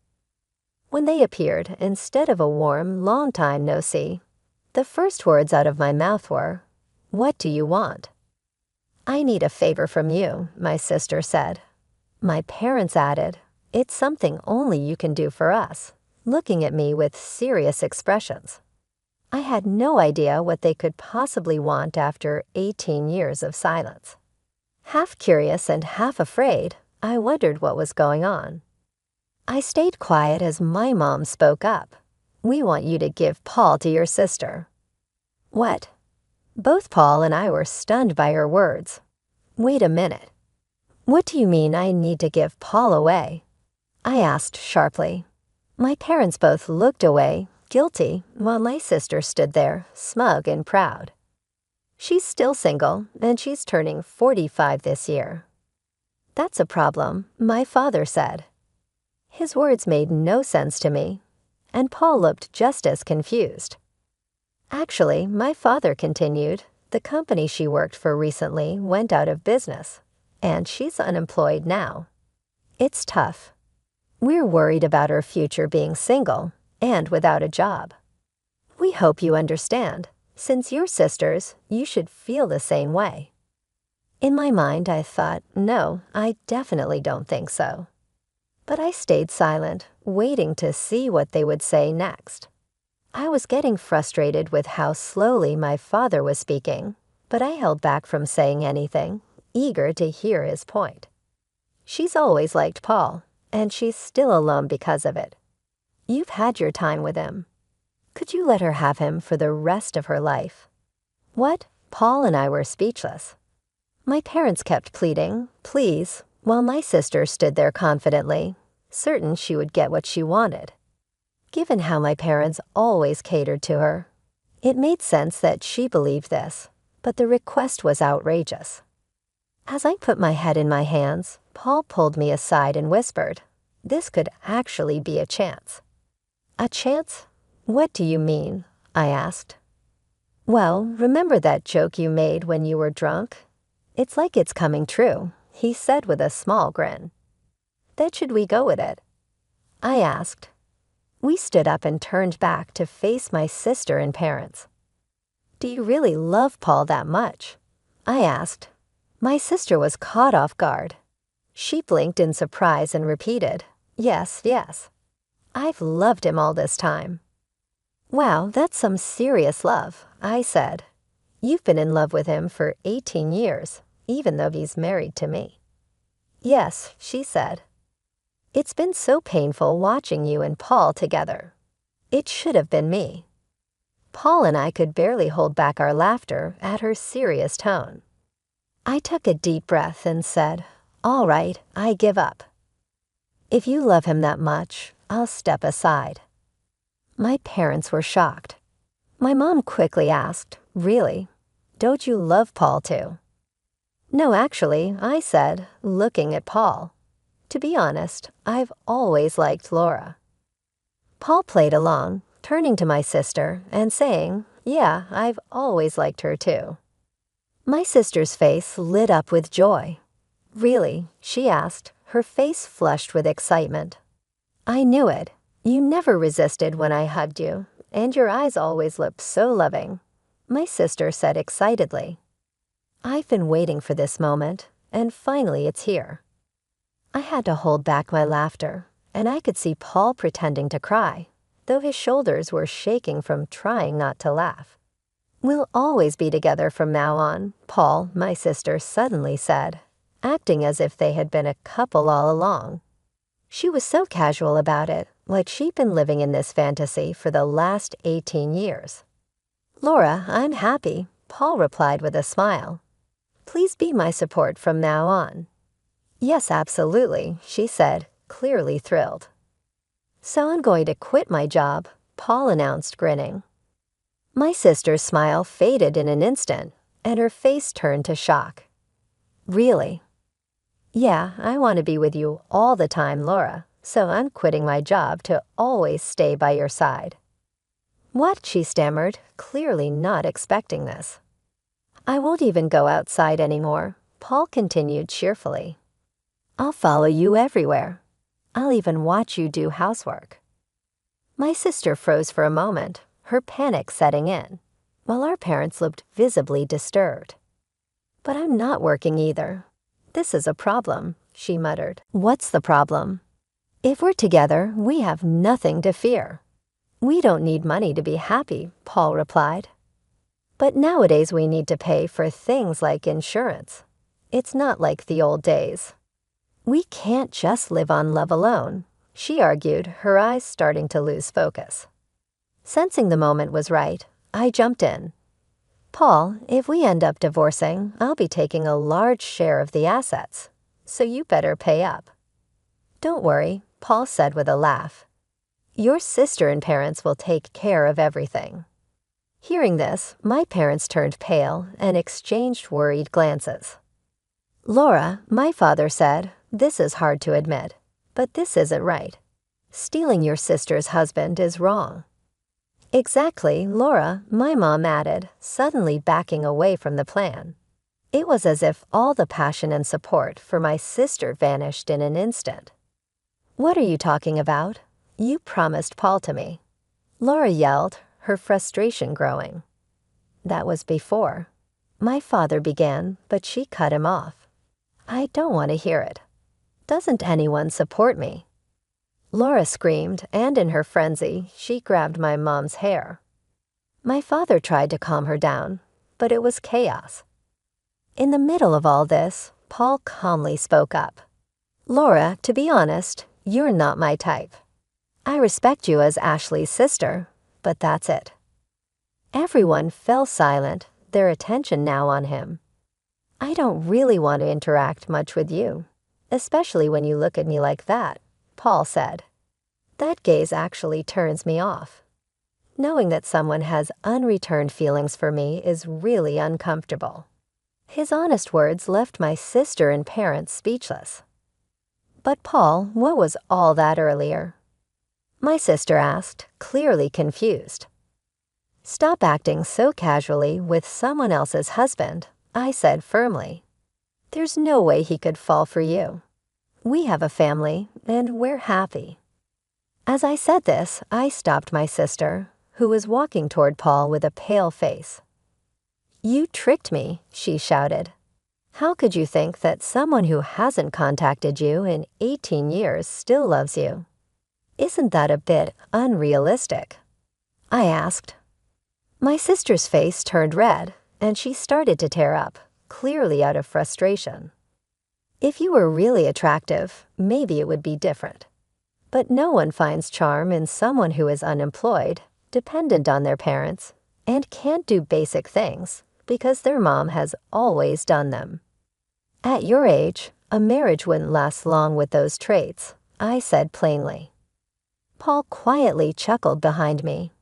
When they appeared, instead of a warm, long time no see, the first words out of my mouth were, "What do you want?" "I need a favor from you," my sister said. My parents added, "It's something only you can do for us," looking at me with serious expressions. I had no idea what they could possibly want after 18 years of silence. Half curious and half afraid, I wondered what was going on. I stayed quiet as my mom spoke up. "We want you to give Paul to your sister." "What?" Both Paul and I were stunned by her words. "Wait a minute. What do you mean I need to give Paul away?" I asked sharply. My parents both looked away, guilty, while my sister stood there, smug and proud. She's still single, and she's turning 45 this year. "That's a problem," my father said. His words made no sense to me, and Paul looked just as confused. "Actually," my father continued, "the company she worked for recently went out of business, and she's unemployed now. It's tough. We're worried about her future being single and without a job. We hope you understand. Since you're sisters, you should feel the same way." In my mind, I thought, no, I definitely don't think so. But I stayed silent, waiting to see what they would say next. I was getting frustrated with how slowly my father was speaking, but I held back from saying anything, eager to hear his point. "She's always liked Paul, and she's still alone because of it. You've had your time with him. Could you let her have him for the rest of her life?" What? Paul and I were speechless. My parents kept pleading, "Please," while my sister stood there confidently, certain she would get what she wanted. Given how my parents always catered to her, it made sense that she believed this, but the request was outrageous. As I put my head in my hands, Paul pulled me aside and whispered, "This could actually be a chance." "A chance? What do you mean?" I asked. "Well, remember that joke you made when you were drunk? It's like it's coming true," he said with a small grin. "Then should we go with it?" I asked. We stood up and turned back to face my sister and parents. "Do you really love Paul that much?" I asked. My sister was caught off guard. She blinked in surprise and repeated, "Yes, yes. I've loved him all this time." "Wow, that's some serious love," I said. "You've been in love with him for 18 years, even though he's married to me." "Yes," she said. "It's been so painful watching you and Paul together. It should have been me." Paul and I could barely hold back our laughter at her serious tone. I took a deep breath and said, "All right, I give up. If you love him that much, I'll step aside." My parents were shocked. My mom quickly asked, "Really? Don't you love Paul too?" "No, actually," I said, looking at Paul. "To be honest, I've always liked Laura." Paul played along, turning to my sister and saying, "Yeah, I've always liked her too." My sister's face lit up with joy. "Really?" she asked, her face flushed with excitement. "I knew it. You never resisted when I hugged you, and your eyes always looked so loving," my sister said excitedly. "I've been waiting for this moment, and finally it's here." I had to hold back my laughter, and I could see Paul pretending to cry, though his shoulders were shaking from trying not to laugh. "We'll always be together from now on," Paul, my sister, suddenly said, acting as if they had been a couple all along. She was so casual about it, like she'd been living in this fantasy for the last 18 years. "Laura, I'm happy," Paul replied with a smile. "Please be my support from now on." "Yes, absolutely," she said, clearly thrilled. "So I'm going to quit my job," Paul announced, grinning. My sister's smile faded in an instant, and her face turned to shock. "Really?" "Yeah, I want to be with you all the time, Laura, so I'm quitting my job to always stay by your side." "What?" she stammered, clearly not expecting this. "I won't even go outside anymore," Paul continued cheerfully. "I'll follow you everywhere. I'll even watch you do housework." My sister froze for a moment, her panic setting in, while our parents looked visibly disturbed. "But I'm not working either. This is a problem," she muttered. "What's the problem?" "If we're together, we have nothing to fear." "We don't need money to be happy," Paul replied. "But nowadays we need to pay for things like insurance. It's not like the old days. We can't just live on love alone," she argued, her eyes starting to lose focus. Sensing the moment was right, I jumped in. "Paul, if we end up divorcing, I'll be taking a large share of the assets, so you better pay up." "Don't worry," Paul said with a laugh. "Your sister and parents will take care of everything." Hearing this, my parents turned pale and exchanged worried glances. "Laura," my father said, "this is hard to admit, but this isn't right. Stealing your sister's husband is wrong." "Exactly, Laura," my mom added, suddenly backing away from the plan. It was as if all the passion and support for my sister vanished in an instant. "What are you talking about? You promised Paul to me," Laura yelled, her frustration growing. "That was before," my father began, but she cut him off. "I don't want to hear it. Doesn't anyone support me?" Laura screamed, and in her frenzy, she grabbed my mom's hair. My father tried to calm her down, but it was chaos. In the middle of all this, Paul calmly spoke up. "Laura, to be honest, you're not my type. I respect you as Ashley's sister, but that's it." Everyone fell silent, their attention now on him. "I don't really want to interact much with you, especially when you look at me like that," Paul said. "That gaze actually turns me off. Knowing that someone has unreturned feelings for me is really uncomfortable." His honest words left my sister and parents speechless. "But Paul, what was all that earlier?" my sister asked, clearly confused. "Stop acting so casually with someone else's husband," I said firmly. "There's no way he could fall for you. We have a family, and we're happy." As I said this, I stopped my sister, who was walking toward Paul with a pale face. "You tricked me," she shouted. "How could you think that someone who hasn't contacted you in 18 years still loves you? Isn't that a bit unrealistic?" I asked. My sister's face turned red, and she started to tear up, clearly out of frustration. "If you were really attractive, maybe it would be different. But no one finds charm in someone who is unemployed, dependent on their parents, and can't do basic things because their mom has always done them. At your age, a marriage wouldn't last long with those traits," I said plainly. Paul quietly chuckled behind me.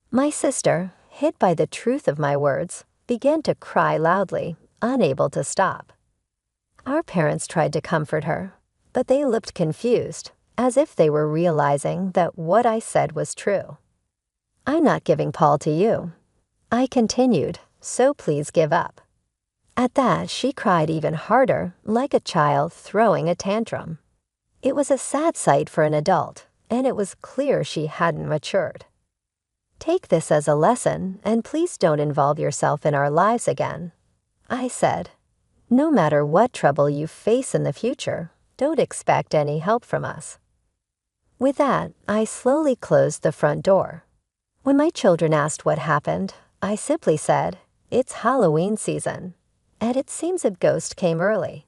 My sister, hit by the truth of my words, began to cry loudly, unable to stop. Our parents tried to comfort her, but they looked confused, as if they were realizing that what I said was true. "I'm not giving Paul to you," I continued, "so please give up." At that, she cried even harder, like a child throwing a tantrum. It was a sad sight for an adult, and it was clear she hadn't matured. "Take this as a lesson, and please don't involve yourself in our lives again," I said. "No matter what trouble you face in the future, don't expect any help from us." With that, I slowly closed the front door. When my children asked what happened, I simply said, "It's Halloween season, and it seems a ghost came early."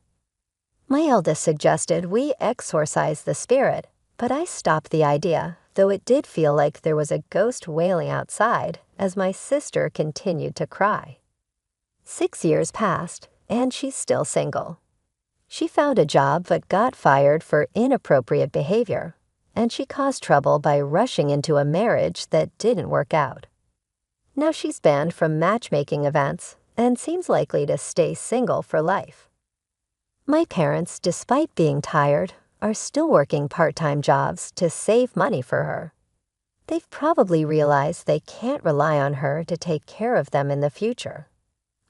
My eldest suggested we exorcise the spirit, but I stopped the idea, though it did feel like there was a ghost wailing outside as my sister continued to cry. 6 years passed, and she's still single. She found a job but got fired for inappropriate behavior, and she caused trouble by rushing into a marriage that didn't work out. Now she's banned from matchmaking events and seems likely to stay single for life. My parents, despite being tired, are still working part-time jobs to save money for her. They've probably realized they can't rely on her to take care of them in the future.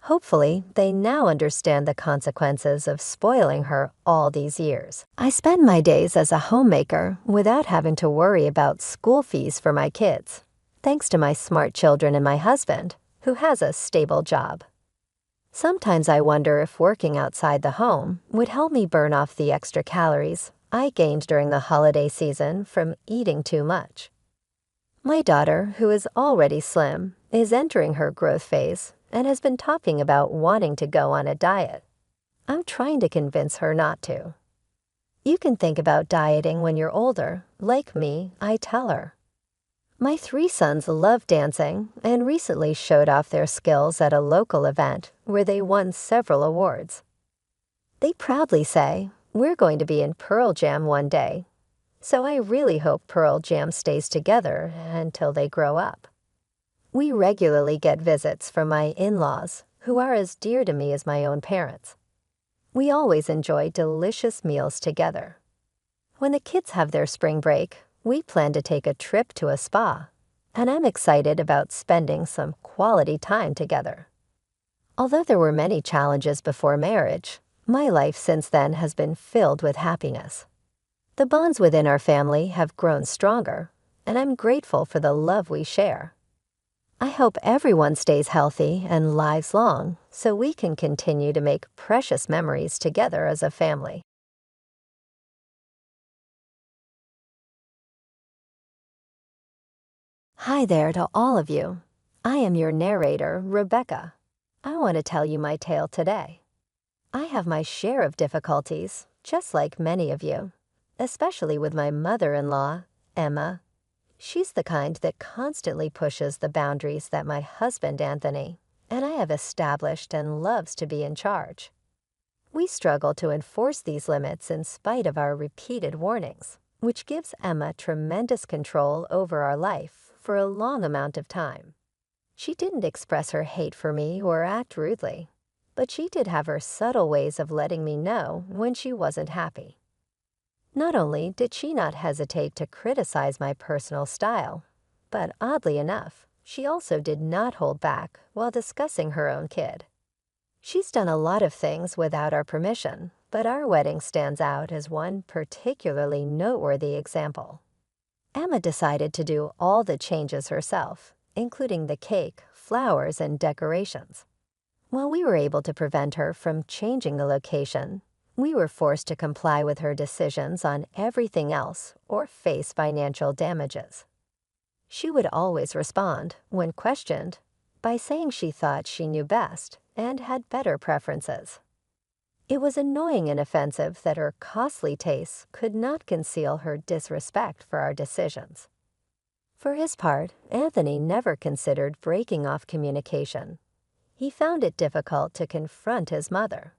Hopefully, they now understand the consequences of spoiling her all these years. I spend my days as a homemaker without having to worry about school fees for my kids, thanks to my smart children and my husband, who has a stable job. Sometimes I wonder if working outside the home would help me burn off the extra calories I gained during the holiday season from eating too much. My daughter, who is already slim, is entering her growth phase and has been talking about wanting to go on a diet. I'm trying to convince her not to. You can think about dieting when you're older. Like me, I tell her. My 3 sons love dancing and recently showed off their skills at a local event where they won several awards. They proudly say, "We're going to be in Pearl Jam one day." So I really hope Pearl Jam stays together until they grow up. We regularly get visits from my in-laws, who are as dear to me as my own parents. We always enjoy delicious meals together. When the kids have their spring break, we plan to take a trip to a spa, and I'm excited about spending some quality time together. Although there were many challenges before marriage, my life since then has been filled with happiness. The bonds within our family have grown stronger, and I'm grateful for the love we share. I hope everyone stays healthy and lives long so we can continue to make precious memories together as a family. Hi there to all of you. I am your narrator, Rebecca. I want to tell you my tale today. I have my share of difficulties, just like many of you, especially with my mother-in-law, Emma. She's the kind that constantly pushes the boundaries that my husband, Anthony, and I have established and loves to be in charge. We struggle to enforce these limits in spite of our repeated warnings, which gives Emma tremendous control over our life for a long amount of time. She didn't express her hate for me or act rudely, but she did have her subtle ways of letting me know when she wasn't happy. Not only did she not hesitate to criticize my personal style, but oddly enough, she also did not hold back while discussing her own kid. She's done a lot of things without our permission, but our wedding stands out as one particularly noteworthy example. Emma decided to do all the changes herself, including the cake, flowers, and decorations. While we were able to prevent her from changing the location, we were forced to comply with her decisions on everything else or face financial damages. She would always respond, when questioned, by saying she thought she knew best and had better preferences. It was annoying and offensive that her costly tastes could not conceal her disrespect for our decisions. For his part, Anthony never considered breaking off communication. He found it difficult to confront his mother.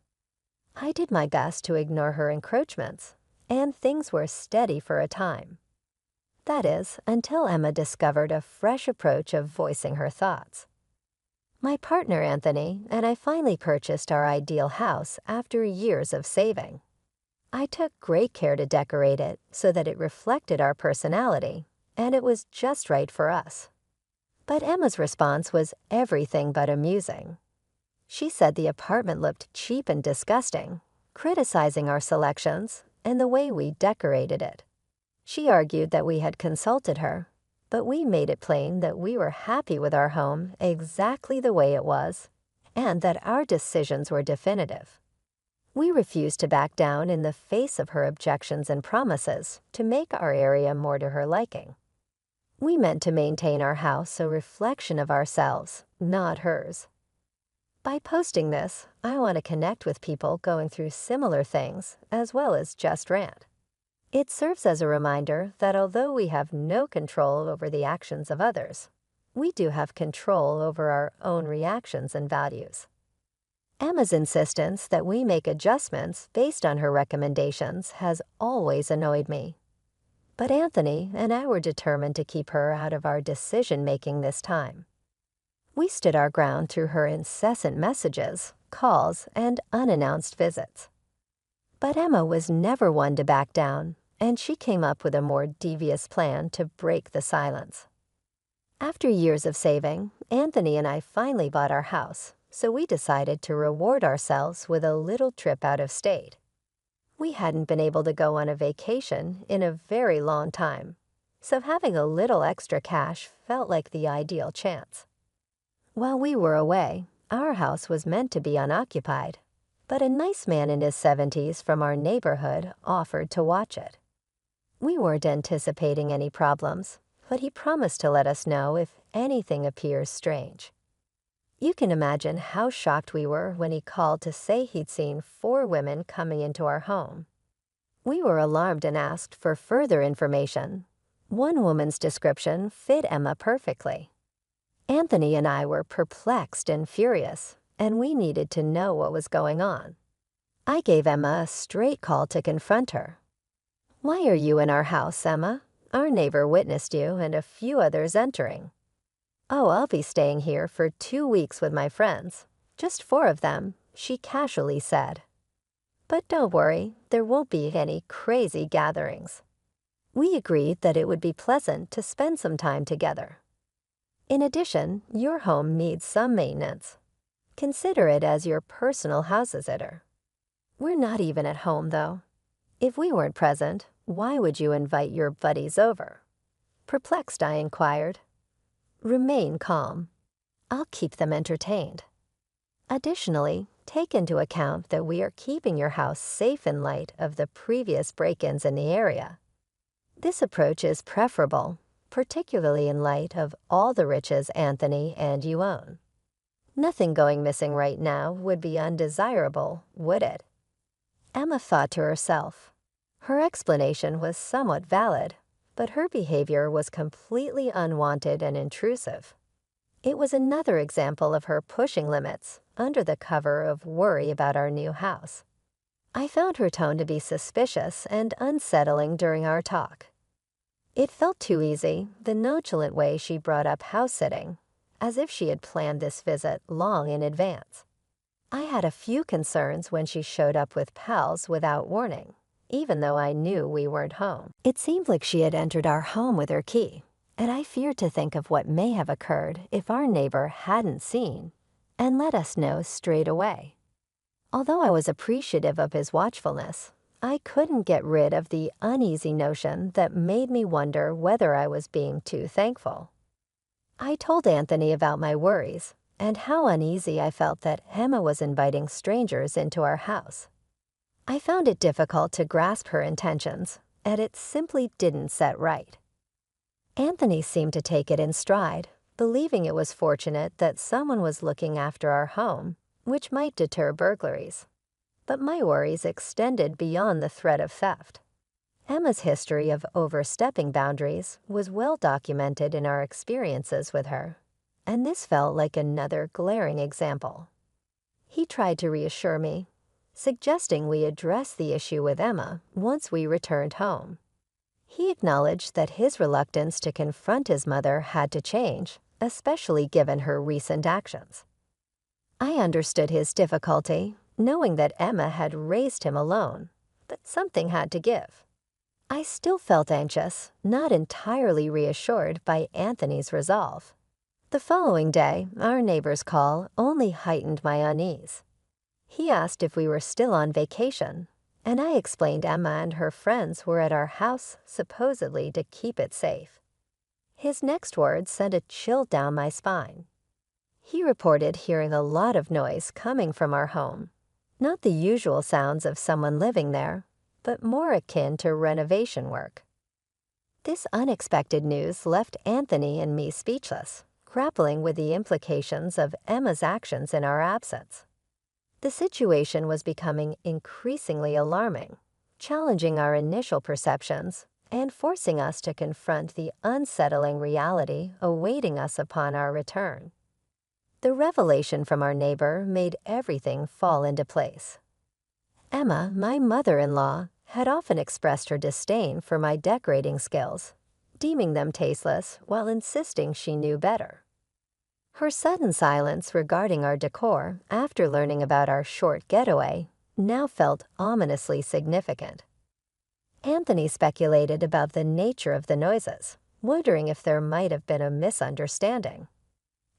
I did my best to ignore her encroachments, and things were steady for a time. That is, until Emma discovered a fresh approach of voicing her thoughts. My partner, Anthony, and I finally purchased our ideal house after years of saving. I took great care to decorate it so that it reflected our personality, and it was just right for us. But Emma's response was everything but amusing. She said the apartment looked cheap and disgusting, criticizing our selections and the way we decorated it. She argued that we had consulted her, but we made it plain that we were happy with our home exactly the way it was, and that our decisions were definitive. We refused to back down in the face of her objections and promises to make our area more to her liking. We meant to maintain our house a reflection of ourselves, not hers. By posting this, I want to connect with people going through similar things as well as just rant. It serves as a reminder that although we have no control over the actions of others, we do have control over our own reactions and values. Emma's insistence that we make adjustments based on her recommendations has always annoyed me. But Anthony and I were determined to keep her out of our decision-making this time. We stood our ground through her incessant messages, calls, and unannounced visits. But Emma was never one to back down, and she came up with a more devious plan to break the silence. After years of saving, Anthony and I finally bought our house, so we decided to reward ourselves with a little trip out of state. We hadn't been able to go on a vacation in a very long time, so having a little extra cash felt like the ideal chance. While we were away, our house was meant to be unoccupied, but a nice man in his 70s from our neighborhood offered to watch it. We weren't anticipating any problems, but he promised to let us know if anything appears strange. You can imagine how shocked we were when he called to say he'd seen 4 women coming into our home. We were alarmed and asked for further information. One woman's description fit Emma perfectly. Anthony and I were perplexed and furious, and we needed to know what was going on. I gave Emma a straight call to confront her. "Why are you in our house, Emma? Our neighbor witnessed you and a few others entering." "Oh, I'll be staying here for 2 weeks with my friends. Just 4 of them," she casually said. "But don't worry, there won't be any crazy gatherings." We agreed that it would be pleasant to spend some time together. In addition, your home needs some maintenance. Consider it as your personal house visitor. We're not even at home, though. If we weren't present, why would you invite your buddies over? Perplexed, I inquired. Remain calm. I'll keep them entertained. Additionally, take into account that we are keeping your house safe in light of the previous break-ins in the area. This approach is preferable, particularly in light of all the riches Anthony and you own. Nothing going missing right now would be undesirable, would it? Emma thought to herself. Her explanation was somewhat valid, but her behavior was completely unwanted and intrusive. It was another example of her pushing limits under the cover of worry about our new house. I found her tone to be suspicious and unsettling during our talk. It felt too easy, the nonchalant way she brought up house-sitting, as if she had planned this visit long in advance. I had a few concerns when she showed up with pals without warning, even though I knew we weren't home. It seemed like she had entered our home with her key, and I feared to think of what may have occurred if our neighbor hadn't seen and let us know straight away. Although I was appreciative of his watchfulness, I couldn't get rid of the uneasy notion that made me wonder whether I was being too thankful. I told Anthony about my worries and how uneasy I felt that Emma was inviting strangers into our house. I found it difficult to grasp her intentions, and it simply didn't set right. Anthony seemed to take it in stride, believing it was fortunate that someone was looking after our home, which might deter burglaries. But my worries extended beyond the threat of theft. Emma's history of overstepping boundaries was well documented in our experiences with her, and this felt like another glaring example. He tried to reassure me, suggesting we address the issue with Emma once we returned home. He acknowledged that his reluctance to confront his mother had to change, especially given her recent actions. I understood his difficulty, knowing that Emma had raised him alone, but something had to give. I still felt anxious, not entirely reassured by Anthony's resolve. The following day, our neighbor's call only heightened my unease. He asked if we were still on vacation, and I explained Emma and her friends were at our house supposedly to keep it safe. His next words sent a chill down my spine. He reported hearing a lot of noise coming from our home. Not the usual sounds of someone living there, but more akin to renovation work. This unexpected news left Anthony and me speechless, grappling with the implications of Emma's actions in our absence. The situation was becoming increasingly alarming, challenging our initial perceptions and forcing us to confront the unsettling reality awaiting us upon our return. The revelation from our neighbor made everything fall into place. Emma, my mother-in-law, had often expressed her disdain for my decorating skills, deeming them tasteless while insisting she knew better. Her sudden silence regarding our decor after learning about our short getaway now felt ominously significant. Anthony speculated about the nature of the noises, wondering if there might have been a misunderstanding.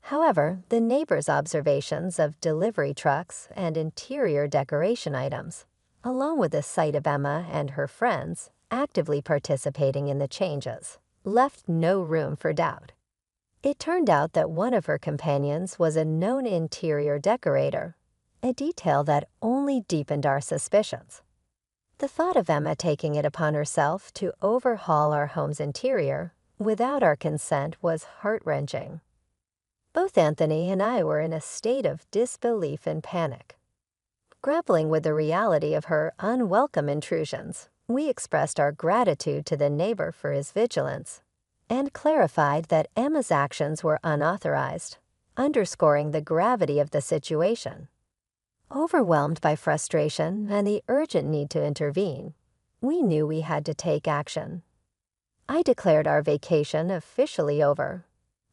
However, the neighbor's observations of delivery trucks and interior decoration items, along with the sight of Emma and her friends actively participating in the changes, left no room for doubt. It turned out that one of her companions was a known interior decorator, a detail that only deepened our suspicions. The thought of Emma taking it upon herself to overhaul our home's interior without our consent was heart-wrenching. Both Anthony and I were in a state of disbelief and panic. Grappling with the reality of her unwelcome intrusions, we expressed our gratitude to the neighbor for his vigilance and clarified that Emma's actions were unauthorized, underscoring the gravity of the situation. Overwhelmed by frustration and the urgent need to intervene, we knew we had to take action. I declared our vacation officially over.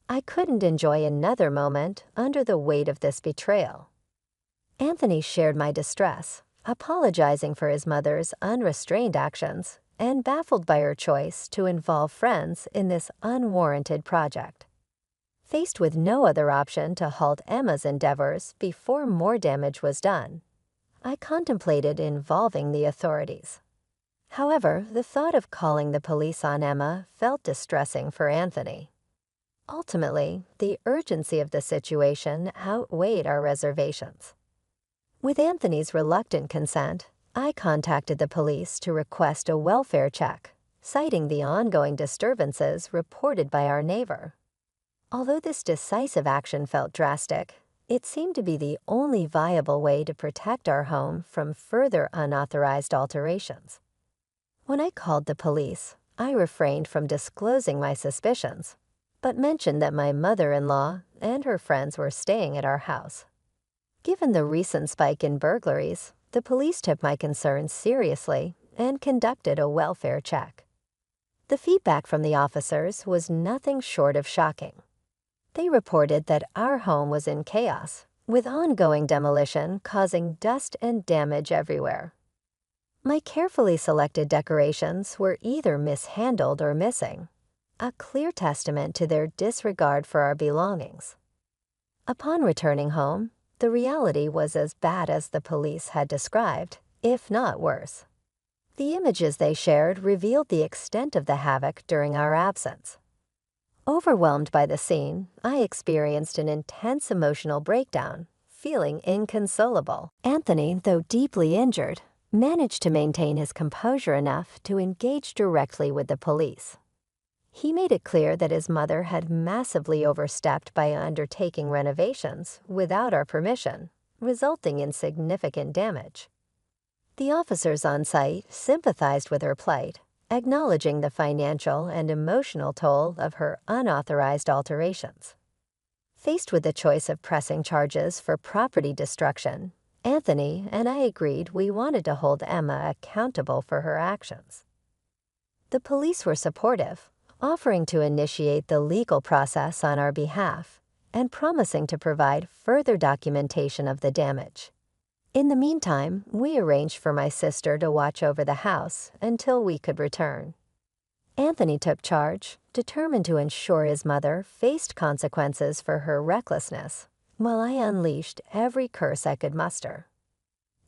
I couldn't enjoy another moment under the weight of this betrayal. Anthony shared my distress, apologizing for his mother's unrestrained actions and baffled by her choice to involve friends in this unwarranted project. Faced with no other option to halt Emma's endeavors before more damage was done, I contemplated involving the authorities. However, the thought of calling the police on Emma felt distressing for Anthony. Ultimately, the urgency of the situation outweighed our reservations. With Anthony's reluctant consent, I contacted the police to request a welfare check, citing the ongoing disturbances reported by our neighbor. Although this decisive action felt drastic, it seemed to be the only viable way to protect our home from further unauthorized alterations. When I called the police, I refrained from disclosing my suspicions, but mentioned that my mother-in-law and her friends were staying at our house. Given the recent spike in burglaries, the police took my concerns seriously and conducted a welfare check. The feedback from the officers was nothing short of shocking. They reported that our home was in chaos, with ongoing demolition causing dust and damage everywhere. My carefully selected decorations were either mishandled or missing, a clear testament to their disregard for our belongings. Upon returning home, the reality was as bad as the police had described, if not worse. The images they shared revealed the extent of the havoc during our absence. Overwhelmed by the scene, I experienced an intense emotional breakdown, feeling inconsolable. Anthony, though deeply injured, managed to maintain his composure enough to engage directly with the police. He made it clear that his mother had massively overstepped by undertaking renovations without our permission, resulting in significant damage. The officers on site sympathized with her plight, acknowledging the financial and emotional toll of her unauthorized alterations. Faced with the choice of pressing charges for property destruction, Anthony and I agreed we wanted to hold Emma accountable for her actions. The police were supportive, offering to initiate the legal process on our behalf and promising to provide further documentation of the damage. In the meantime, we arranged for my sister to watch over the house until we could return. Anthony took charge, determined to ensure his mother faced consequences for her recklessness, while I unleashed every curse I could muster.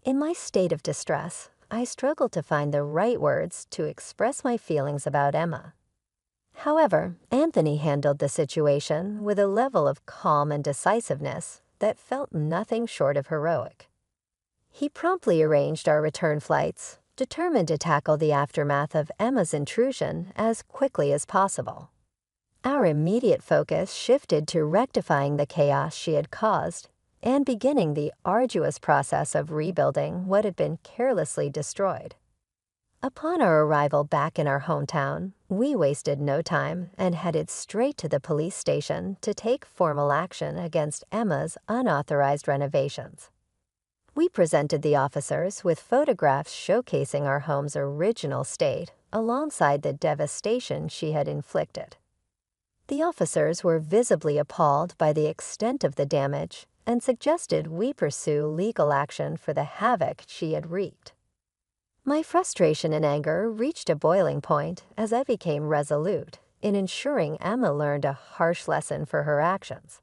In my state of distress, I struggled to find the right words to express my feelings about Emma. However, Anthony handled the situation with a level of calm and decisiveness that felt nothing short of heroic. He promptly arranged our return flights, determined to tackle the aftermath of Emma's intrusion as quickly as possible. Our immediate focus shifted to rectifying the chaos she had caused and beginning the arduous process of rebuilding what had been carelessly destroyed. Upon our arrival back in our hometown, we wasted no time and headed straight to the police station to take formal action against Emma's unauthorized renovations. We presented the officers with photographs showcasing our home's original state alongside the devastation she had inflicted. The officers were visibly appalled by the extent of the damage and suggested we pursue legal action for the havoc she had wreaked. My frustration and anger reached a boiling point as I became resolute in ensuring Emma learned a harsh lesson for her actions.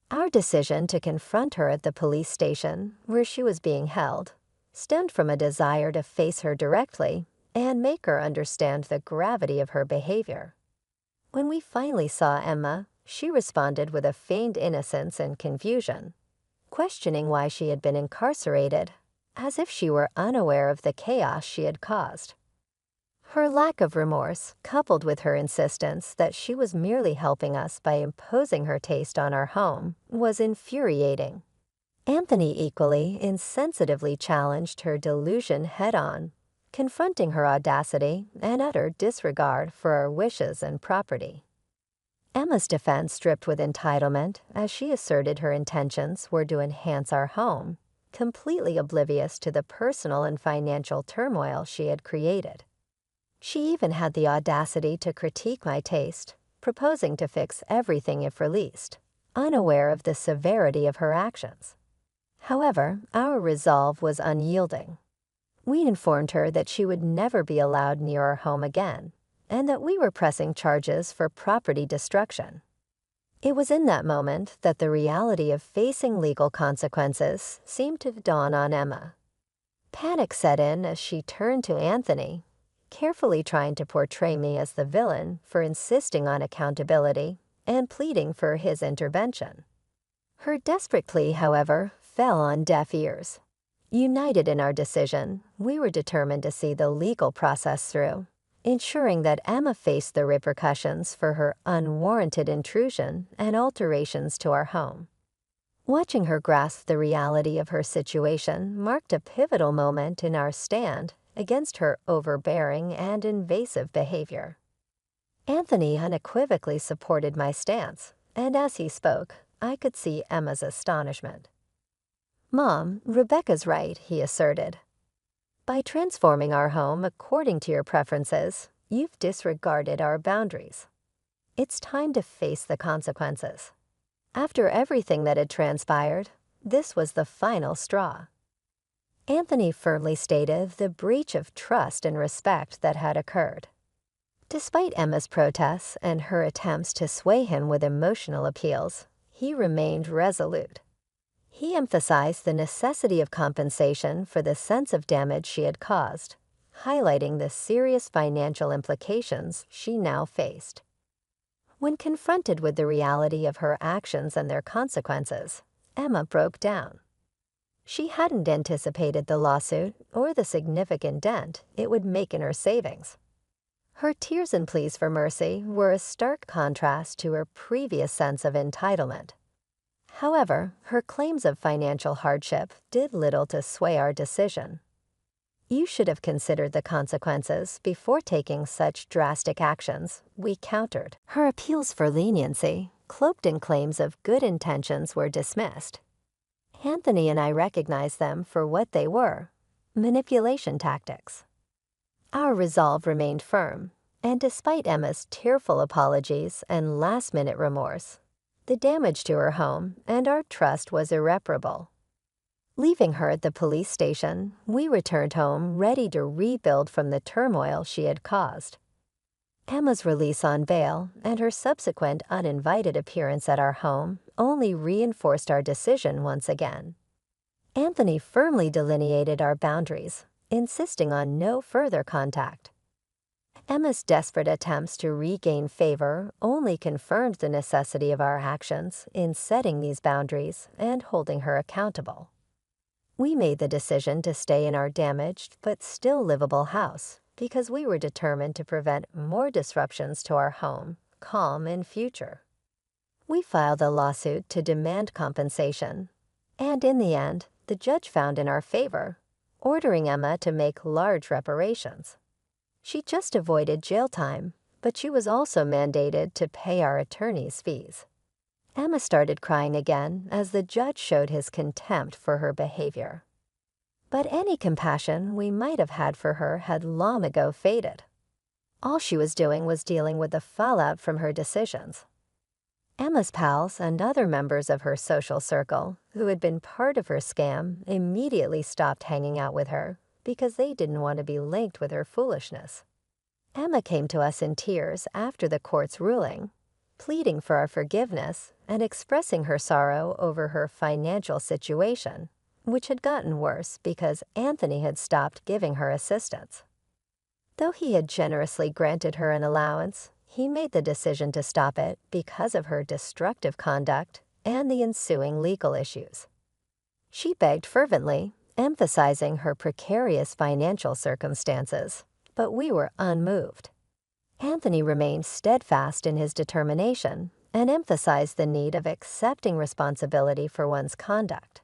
Our decision to confront her at the police station, where she was being held, stemmed from a desire to face her directly and make her understand the gravity of her behavior. When we finally saw Emma, she responded with a feigned innocence and confusion, questioning why she had been incarcerated, as if she were unaware of the chaos she had caused. Her lack of remorse, coupled with her insistence that she was merely helping us by imposing her taste on our home, was infuriating. Anthony equally insensitively challenged her delusion head-on, confronting her audacity and utter disregard for our wishes and property. Emma's defense dripped with entitlement as she asserted her intentions were to enhance our home, completely oblivious to the personal and financial turmoil she had created. She even had the audacity to critique my taste, proposing to fix everything if released, unaware of the severity of her actions. However, our resolve was unyielding. We informed her that she would never be allowed near our home again, and that we were pressing charges for property destruction. It was in that moment that the reality of facing legal consequences seemed to dawn on Emma. Panic set in as she turned to Anthony, carefully trying to portray me as the villain for insisting on accountability and pleading for his intervention. Her desperate plea, however, fell on deaf ears. United in our decision, we were determined to see the legal process through, ensuring that Emma faced the repercussions for her unwarranted intrusion and alterations to our home. Watching her grasp the reality of her situation marked a pivotal moment in our stand against her overbearing and invasive behavior. Anthony unequivocally supported my stance, and as he spoke, I could see Emma's astonishment. "Mom, Rebecca's right," he asserted. "By transforming our home according to your preferences, you've disregarded our boundaries. It's time to face the consequences." After everything that had transpired, this was the final straw. Anthony firmly stated the breach of trust and respect that had occurred. Despite Emma's protests and her attempts to sway him with emotional appeals, he remained resolute. He emphasized the necessity of compensation for the sense of damage she had caused, highlighting the serious financial implications she now faced. When confronted with the reality of her actions and their consequences, Emma broke down. She hadn't anticipated the lawsuit or the significant dent it would make in her savings. Her tears and pleas for mercy were a stark contrast to her previous sense of entitlement. However, her claims of financial hardship did little to sway our decision. "You should have considered the consequences before taking such drastic actions," we countered. Her appeals for leniency, cloaked in claims of good intentions, were dismissed. Anthony and I recognized them for what they were: manipulation tactics. Our resolve remained firm, and despite Emma's tearful apologies and last-minute remorse, the damage to her home and our trust was irreparable. Leaving her at the police station, we returned home ready to rebuild from the turmoil she had caused. Emma's release on bail and her subsequent uninvited appearance at our home only reinforced our decision once again. Anthony firmly delineated our boundaries, insisting on no further contact. Emma's desperate attempts to regain favor only confirmed the necessity of our actions in setting these boundaries and holding her accountable. We made the decision to stay in our damaged but still livable house because we were determined to prevent more disruptions to our home, calm in future. We filed a lawsuit to demand compensation, And in the end, the judge found in our favor, ordering Emma to make large reparations. She just avoided jail time, but she was also mandated to pay our attorney's fees. Emma started crying again as the judge showed his contempt for her behavior. But any compassion we might have had for her had long ago faded. All she was doing was dealing with the fallout from her decisions. Emma's pals and other members of her social circle, who had been part of her scam, immediately stopped hanging out with her because they didn't want to be linked with her foolishness. Emma came to us in tears after the court's ruling, pleading for our forgiveness and expressing her sorrow over her financial situation, which had gotten worse because Anthony had stopped giving her assistance. Though he had generously granted her an allowance, he made the decision to stop it because of her destructive conduct and the ensuing legal issues. She begged fervently, emphasizing her precarious financial circumstances, but we were unmoved. Anthony remained steadfast in his determination and emphasized the need of accepting responsibility for one's conduct.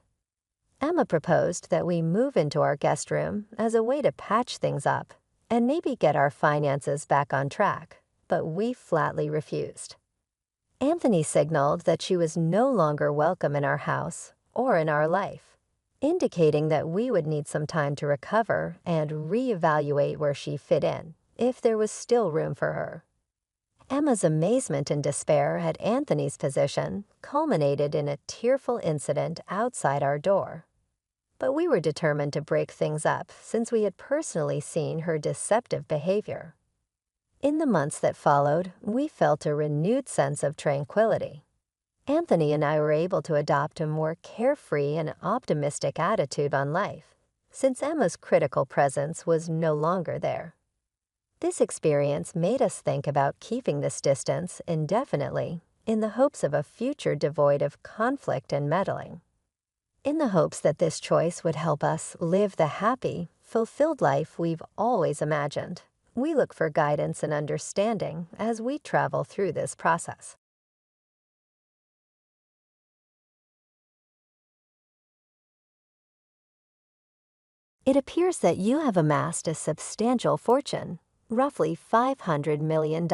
Emma proposed that we move into our guest room as a way to patch things up and maybe get our finances back on track, but we flatly refused. Anthony signaled that she was no longer welcome in our house or in our life, indicating that we would need some time to recover and reevaluate where she fit in, if there was still room for her. Emma's amazement and despair at Anthony's position culminated in a tearful incident outside our door. But we were determined to break things up since we had personally seen her deceptive behavior. In the months that followed, we felt a renewed sense of tranquility. Anthony and I were able to adopt a more carefree and optimistic attitude on life, since Emma's critical presence was no longer there. This experience made us think about keeping this distance indefinitely in the hopes of a future devoid of conflict and meddling. In the hopes that this choice would help us live the happy, fulfilled life we've always imagined, we look for guidance and understanding as we travel through this process. It appears that you have amassed a substantial fortune, roughly $500 million.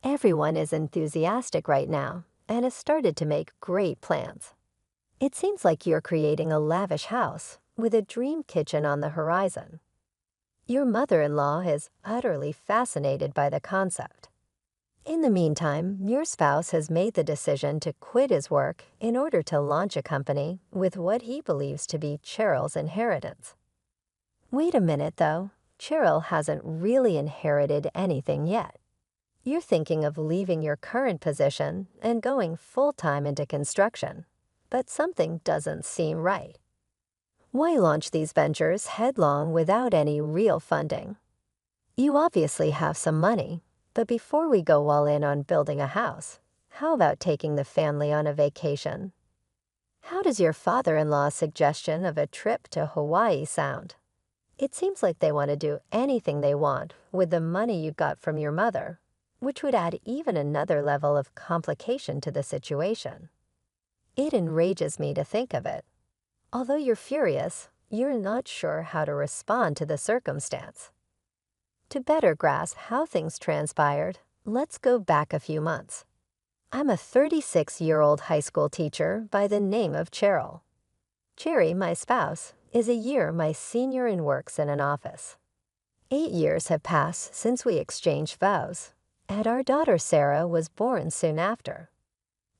Everyone is enthusiastic right now and has started to make great plans. It seems like you're creating a lavish house with a dream kitchen on the horizon. Your mother-in-law is utterly fascinated by the concept. In the meantime, your spouse has made the decision to quit his work in order to launch a company with what he believes to be Cheryl's inheritance. Wait a minute, though. Cheryl hasn't really inherited anything yet. You're thinking of leaving your current position and going full-time into construction, but something doesn't seem right. Why launch these ventures headlong without any real funding? You obviously have some money, but before we go all in on building a house, how about taking the family on a vacation? How does your father-in-law's suggestion of a trip to Hawaii sound? It seems like they want to do anything they want with the money you got from your mother, which would add even another level of complication to the situation. It enrages me to think of it. Although you're furious, you're not sure how to respond to the circumstance. To better grasp how things transpired, let's go back a few months. I'm a 36-year-old high school teacher by the name of Cheryl. Cherry, my spouse, is a year my senior and works in an office. 8 years have passed since we exchanged vows, and our daughter Sarah was born soon after.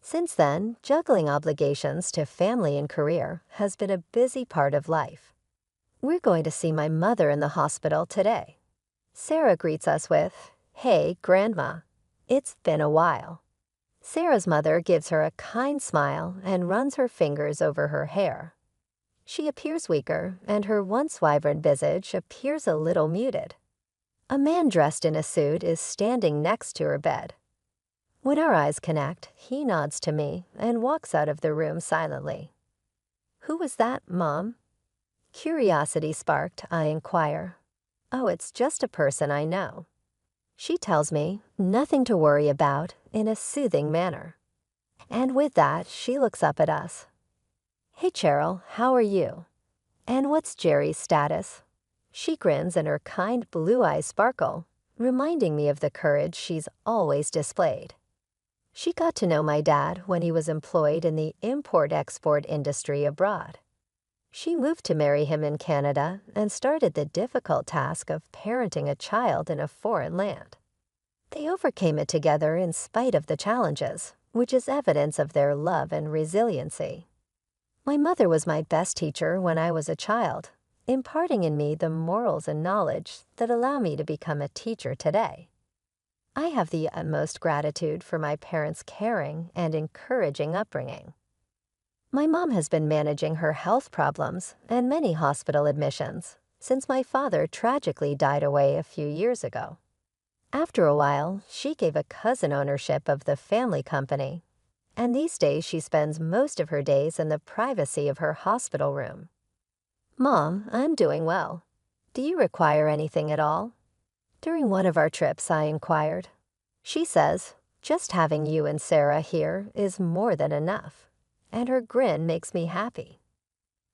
Since then, juggling obligations to family and career has been a busy part of life. We're going to see my mother in the hospital today. Sarah greets us with, "Hey, Grandma. It's been a while." Sarah's mother gives her a kind smile and runs her fingers over her hair. She appears weaker, and her once vibrant visage appears a little muted. A man dressed in a suit is standing next to her bed. When our eyes connect, he nods to me and walks out of the room silently. "Who was that, Mom?" Curiosity sparked, I inquire. "Oh, it's just a person I know." She tells me, nothing to worry about, in a soothing manner. And with that, she looks up at us. Hey Cheryl, how are you? And what's Jerry's status? She grins and her kind blue eyes sparkle, reminding me of the courage she's always displayed. She got to know my dad when he was employed in the import-export industry abroad. She moved to marry him in Canada and started the difficult task of parenting a child in a foreign land. They overcame it together in spite of the challenges, which is evidence of their love and resiliency. My mother was my best teacher when I was a child, imparting in me the morals and knowledge that allow me to become a teacher today. I have the utmost gratitude for my parents' caring and encouraging upbringing. My mom has been managing her health problems and many hospital admissions since my father tragically died away a few years ago. After a while, she gave a cousin ownership of the family company, and these days she spends most of her days in the privacy of her hospital room. Mom, I'm doing well. Do you require anything at all? During one of our trips, I inquired. She says, just having you and Sarah here is more than enough, and her grin makes me happy.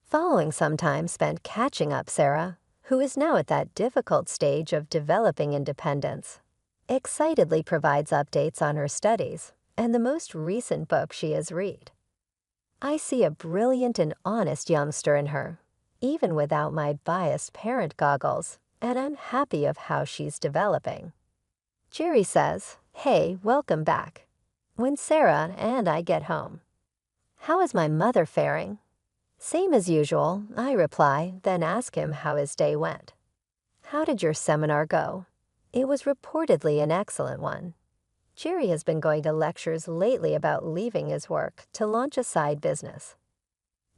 Following some time spent catching up, Sarah, who is now at that difficult stage of developing independence, excitedly provides updates on her studies and the most recent book she has read. I see a brilliant and honest youngster in her, even without my biased parent goggles, and I'm happy of how she's developing. Jerry says, "Hey, welcome back," when Sarah and I get home. How is my mother faring? Same as usual, I reply, then ask him how his day went. How did your seminar go? It was reportedly an excellent one. Jerry has been going to lectures lately about leaving his work to launch a side business.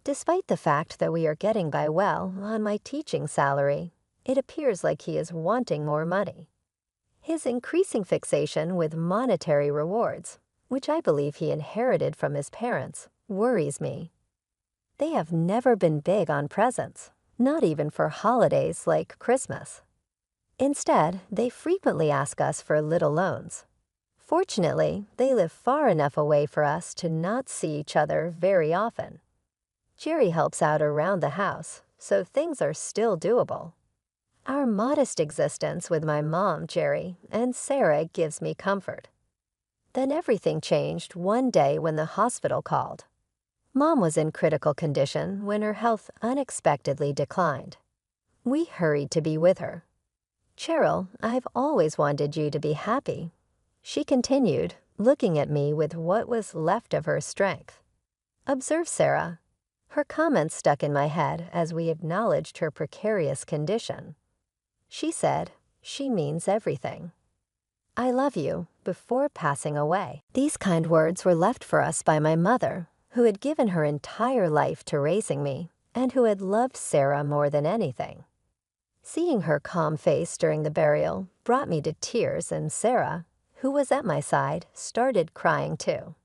Despite the fact that we are getting by well on my teaching salary, it appears like he is wanting more money. His increasing fixation with monetary rewards, which I believe he inherited from his parents, worries me. They have never been big on presents, not even for holidays like Christmas. Instead, they frequently ask us for little loans. Fortunately, they live far enough away for us to not see each other very often. Jerry helps out around the house, so things are still doable. Our modest existence with my mom, Jerry, and Sarah gives me comfort. Then everything changed one day when the hospital called. Mom was in critical condition when her health unexpectedly declined. We hurried to be with her. Cheryl, I've always wanted you to be happy, she continued, looking at me with what was left of her strength. Observe Sarah. Her comments stuck in my head as we acknowledged her precarious condition. She said, "She means everything. I love you," before passing away. These kind words were left for us by my mother, who had given her entire life to raising me and who had loved Sarah more than anything. Seeing her calm face during the burial brought me to tears, and Sarah, who was at my side, started crying too.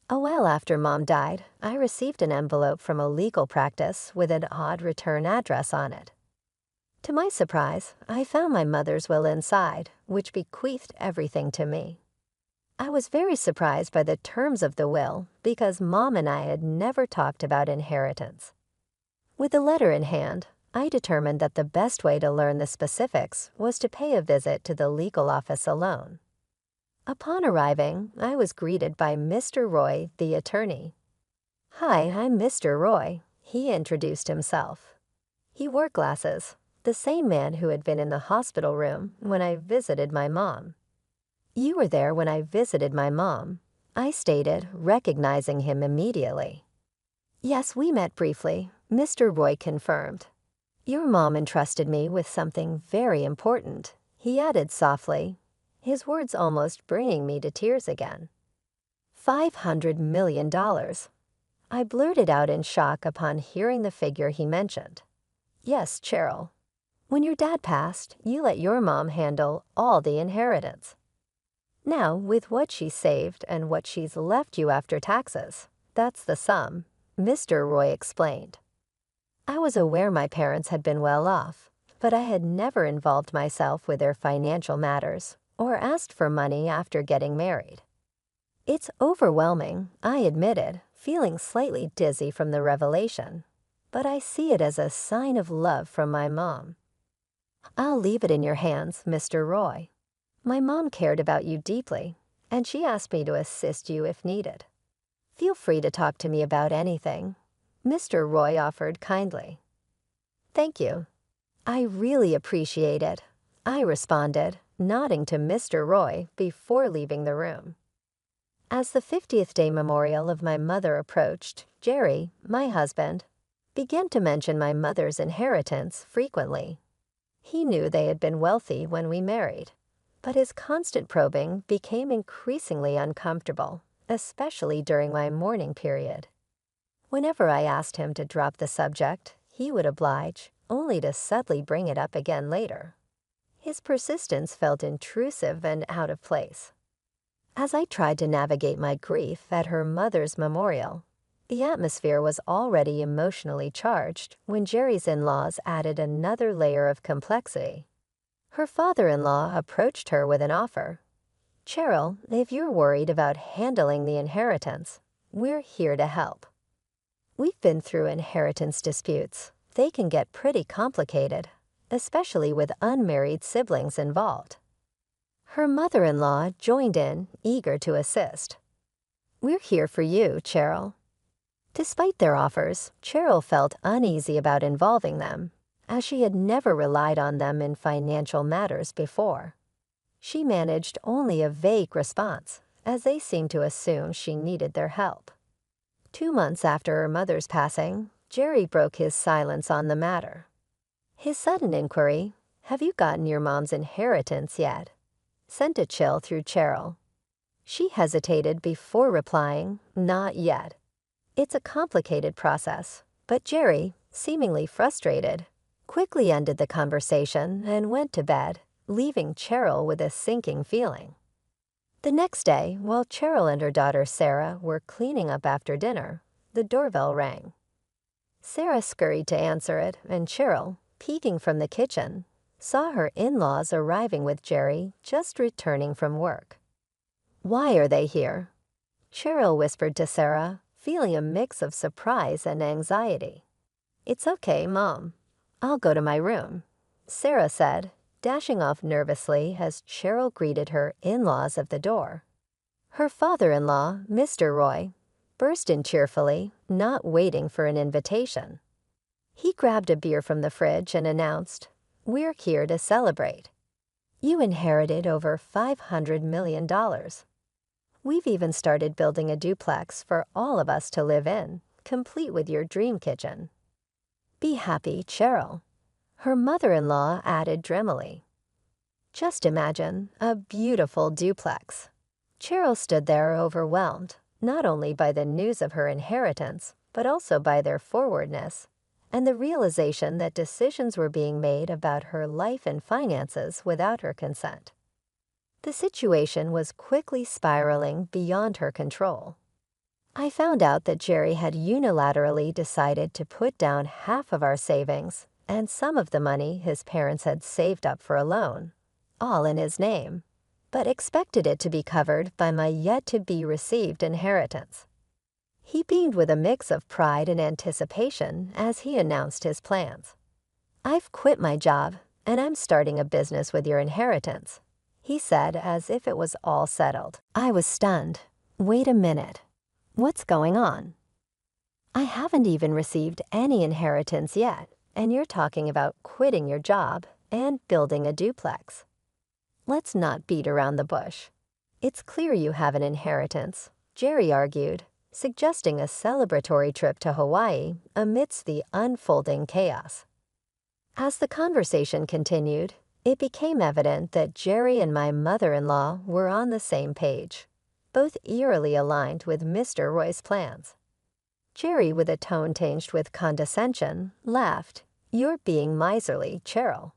A while after Mom died, I received an envelope from a legal practice with an odd return address on it. To my surprise, I found my mother's will inside, which bequeathed everything to me. I was very surprised by the terms of the will because Mom and I had never talked about inheritance. With the letter in hand, I determined that the best way to learn the specifics was to pay a visit to the legal office alone. Upon arriving, I was greeted by Mr. Roy, the attorney. "Hi, I'm Mr. Roy," he introduced himself. He wore glasses, the same man who had been in the hospital room when I visited my mom. "You were there when I visited my mom," I stated, recognizing him immediately. "Yes, we met briefly," Mr. Roy confirmed. "Your mom entrusted me with something very important," he added softly, his words almost bringing me to tears again. $500 million. I blurted out in shock upon hearing the figure he mentioned. "Yes, Cheryl. When your dad passed, you let your mom handle all the inheritance. Now, with what she saved and what she's left you after taxes, that's the sum," Mr. Roy explained. I was aware my parents had been well off, but I had never involved myself with their financial matters or asked for money after getting married. "It's overwhelming," I admitted, feeling slightly dizzy from the revelation. But I see it as a sign of love from my mom. I'll leave it in your hands, Mr. Roy. My mom cared about you deeply, and she asked me to assist you if needed. Feel free to talk to me about anything, Mr. Roy offered kindly. Thank you. I really appreciate it, I responded, nodding to Mr. Roy before leaving the room. As the 50th day memorial of my mother approached, Jerry, my husband, began to mention my mother's inheritance frequently. He knew they had been wealthy when we married, but his constant probing became increasingly uncomfortable, especially during my mourning period. Whenever I asked him to drop the subject, he would oblige, only to subtly bring it up again later. His persistence felt intrusive and out of place. As I tried to navigate my grief at her mother's memorial, the atmosphere was already emotionally charged when Jerry's in-laws added another layer of complexity. Her father-in-law approached her with an offer. Cheryl, if you're worried about handling the inheritance, we're here to help. We've been through inheritance disputes. They can get pretty complicated, especially with unmarried siblings involved. Her mother-in-law joined in, eager to assist. We're here for you, Cheryl. Despite their offers, Cheryl felt uneasy about involving them, as she had never relied on them in financial matters before. She managed only a vague response, as they seemed to assume she needed their help. 2 months after her mother's passing, Jerry broke his silence on the matter. His sudden inquiry, "Have you gotten your mom's inheritance yet?" sent a chill through Cheryl. She hesitated before replying, "Not yet." It's a complicated process, but Jerry, seemingly frustrated, quickly ended the conversation and went to bed, leaving Cheryl with a sinking feeling. The next day, while Cheryl and her daughter Sarah were cleaning up after dinner, the doorbell rang. Sarah scurried to answer it, and Cheryl, peeking from the kitchen, saw her in-laws arriving with Jerry just returning from work. "Why are they here?" Cheryl whispered to Sarah, feeling a mix of surprise and anxiety. "It's okay, Mom. I'll go to my room," Sarah said, dashing off nervously as Cheryl greeted her in-laws at the door. Her father-in-law, Mr. Roy, burst in cheerfully, not waiting for an invitation. He grabbed a beer from the fridge and announced, "We're here to celebrate. You inherited over $500 million. We've even started building a duplex for all of us to live in, complete with your dream kitchen. Be happy, Cheryl," her mother-in-law added dreamily. Just imagine a beautiful duplex. Cheryl stood there overwhelmed, not only by the news of her inheritance, but also by their forwardness, and the realization that decisions were being made about her life and finances without her consent. The situation was quickly spiraling beyond her control. I found out that Jerry had unilaterally decided to put down half of our savings and some of the money his parents had saved up for a loan, all in his name, but expected it to be covered by my yet-to-be-received inheritance. He beamed with a mix of pride and anticipation as he announced his plans. "I've quit my job, and I'm starting a business with your inheritance," he said as if it was all settled. I was stunned. Wait a minute. What's going on? I haven't even received any inheritance yet, and you're talking about quitting your job and building a duplex. Let's not beat around the bush. It's clear you have an inheritance, Jerry argued, suggesting a celebratory trip to Hawaii amidst the unfolding chaos. As the conversation continued, it became evident that Jerry and my mother-in-law were on the same page, both eerily aligned with Mr. Roy's plans. Jerry, with a tone tinged with condescension, laughed. "You're being miserly, Cheryl.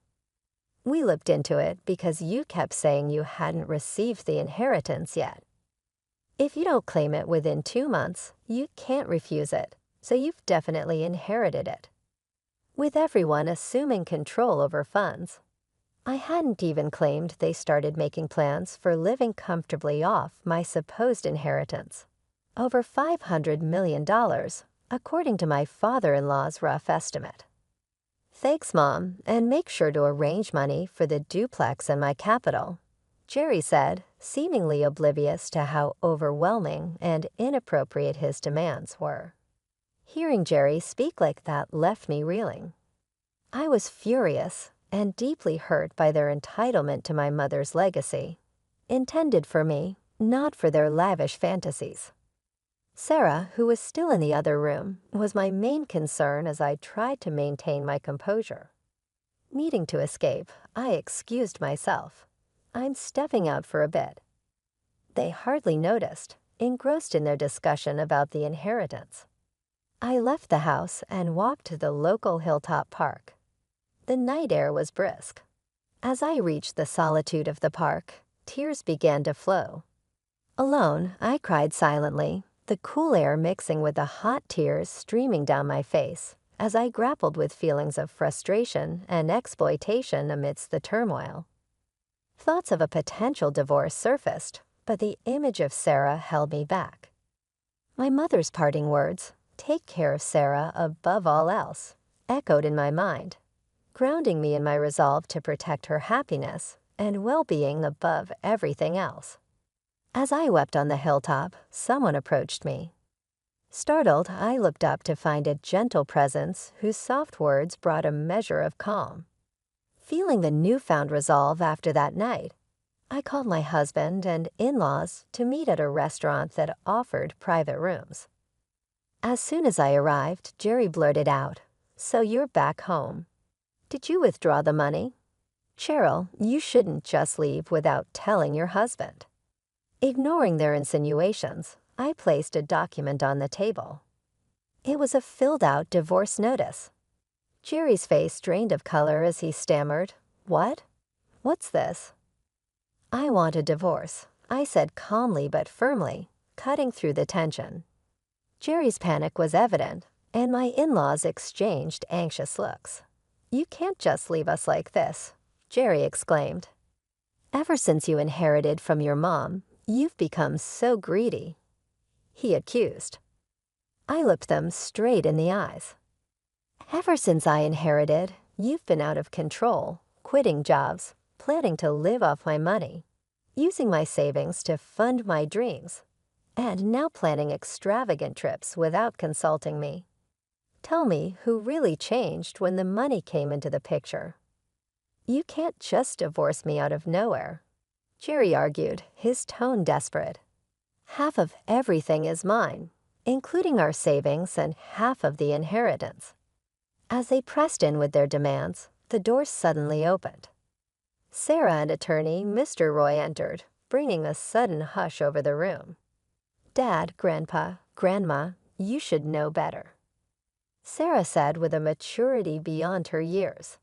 We looked into it because you kept saying you hadn't received the inheritance yet. If you don't claim it within 2 months, you can't refuse it, so you've definitely inherited it." With everyone assuming control over funds, I hadn't even claimed they started making plans for living comfortably off my supposed inheritance. Over $500 million, according to my father-in-law's rough estimate. Thanks, Mom, and make sure to arrange money for the duplex in my capital, Jerry said, seemingly oblivious to how overwhelming and inappropriate his demands were. Hearing Jerry speak like that left me reeling. I was furious and deeply hurt by their entitlement to my mother's legacy, intended for me, not for their lavish fantasies. Sarah, who was still in the other room, was my main concern as I tried to maintain my composure. Needing to escape, I excused myself. I'm stepping out for a bit. They hardly noticed, engrossed in their discussion about the inheritance. I left the house and walked to the local hilltop park. The night air was brisk. As I reached the solitude of the park, tears began to flow. Alone, I cried silently, the cool air mixing with the hot tears streaming down my face as I grappled with feelings of frustration and exploitation amidst the turmoil. Thoughts of a potential divorce surfaced, but the image of Sarah held me back. My mother's parting words, "Take care of Sarah above all else," echoed in my mind, grounding me in my resolve to protect her happiness and well-being above everything else. As I wept on the hilltop, someone approached me. Startled, I looked up to find a gentle presence whose soft words brought a measure of calm. Feeling the newfound resolve after that night, I called my husband and in-laws to meet at a restaurant that offered private rooms. As soon as I arrived, Jerry blurted out, "So you're back home. Did you withdraw the money? Cheryl, you shouldn't just leave without telling your husband." Ignoring their insinuations, I placed a document on the table. It was a filled-out divorce notice. Jerry's face drained of color as he stammered, "What? What's this?" "I want a divorce," I said calmly but firmly, cutting through the tension. Jerry's panic was evident, and my in-laws exchanged anxious looks. "You can't just leave us like this," Jerry exclaimed. "Ever since you inherited from your mom, you've become so greedy," he accused. I looked them straight in the eyes. "Ever since I inherited, you've been out of control, quitting jobs, planning to live off my money, using my savings to fund my dreams, and now planning extravagant trips without consulting me. Tell me who really changed when the money came into the picture. You can't just divorce me out of nowhere," Jerry argued, his tone desperate. "Half of everything is mine, including our savings and half of the inheritance." As they pressed in with their demands, the door suddenly opened. Sarah and attorney Mr. Roy entered, bringing a sudden hush over the room. "Dad, Grandpa, Grandma, you should know better," Sarah said with a maturity beyond her years.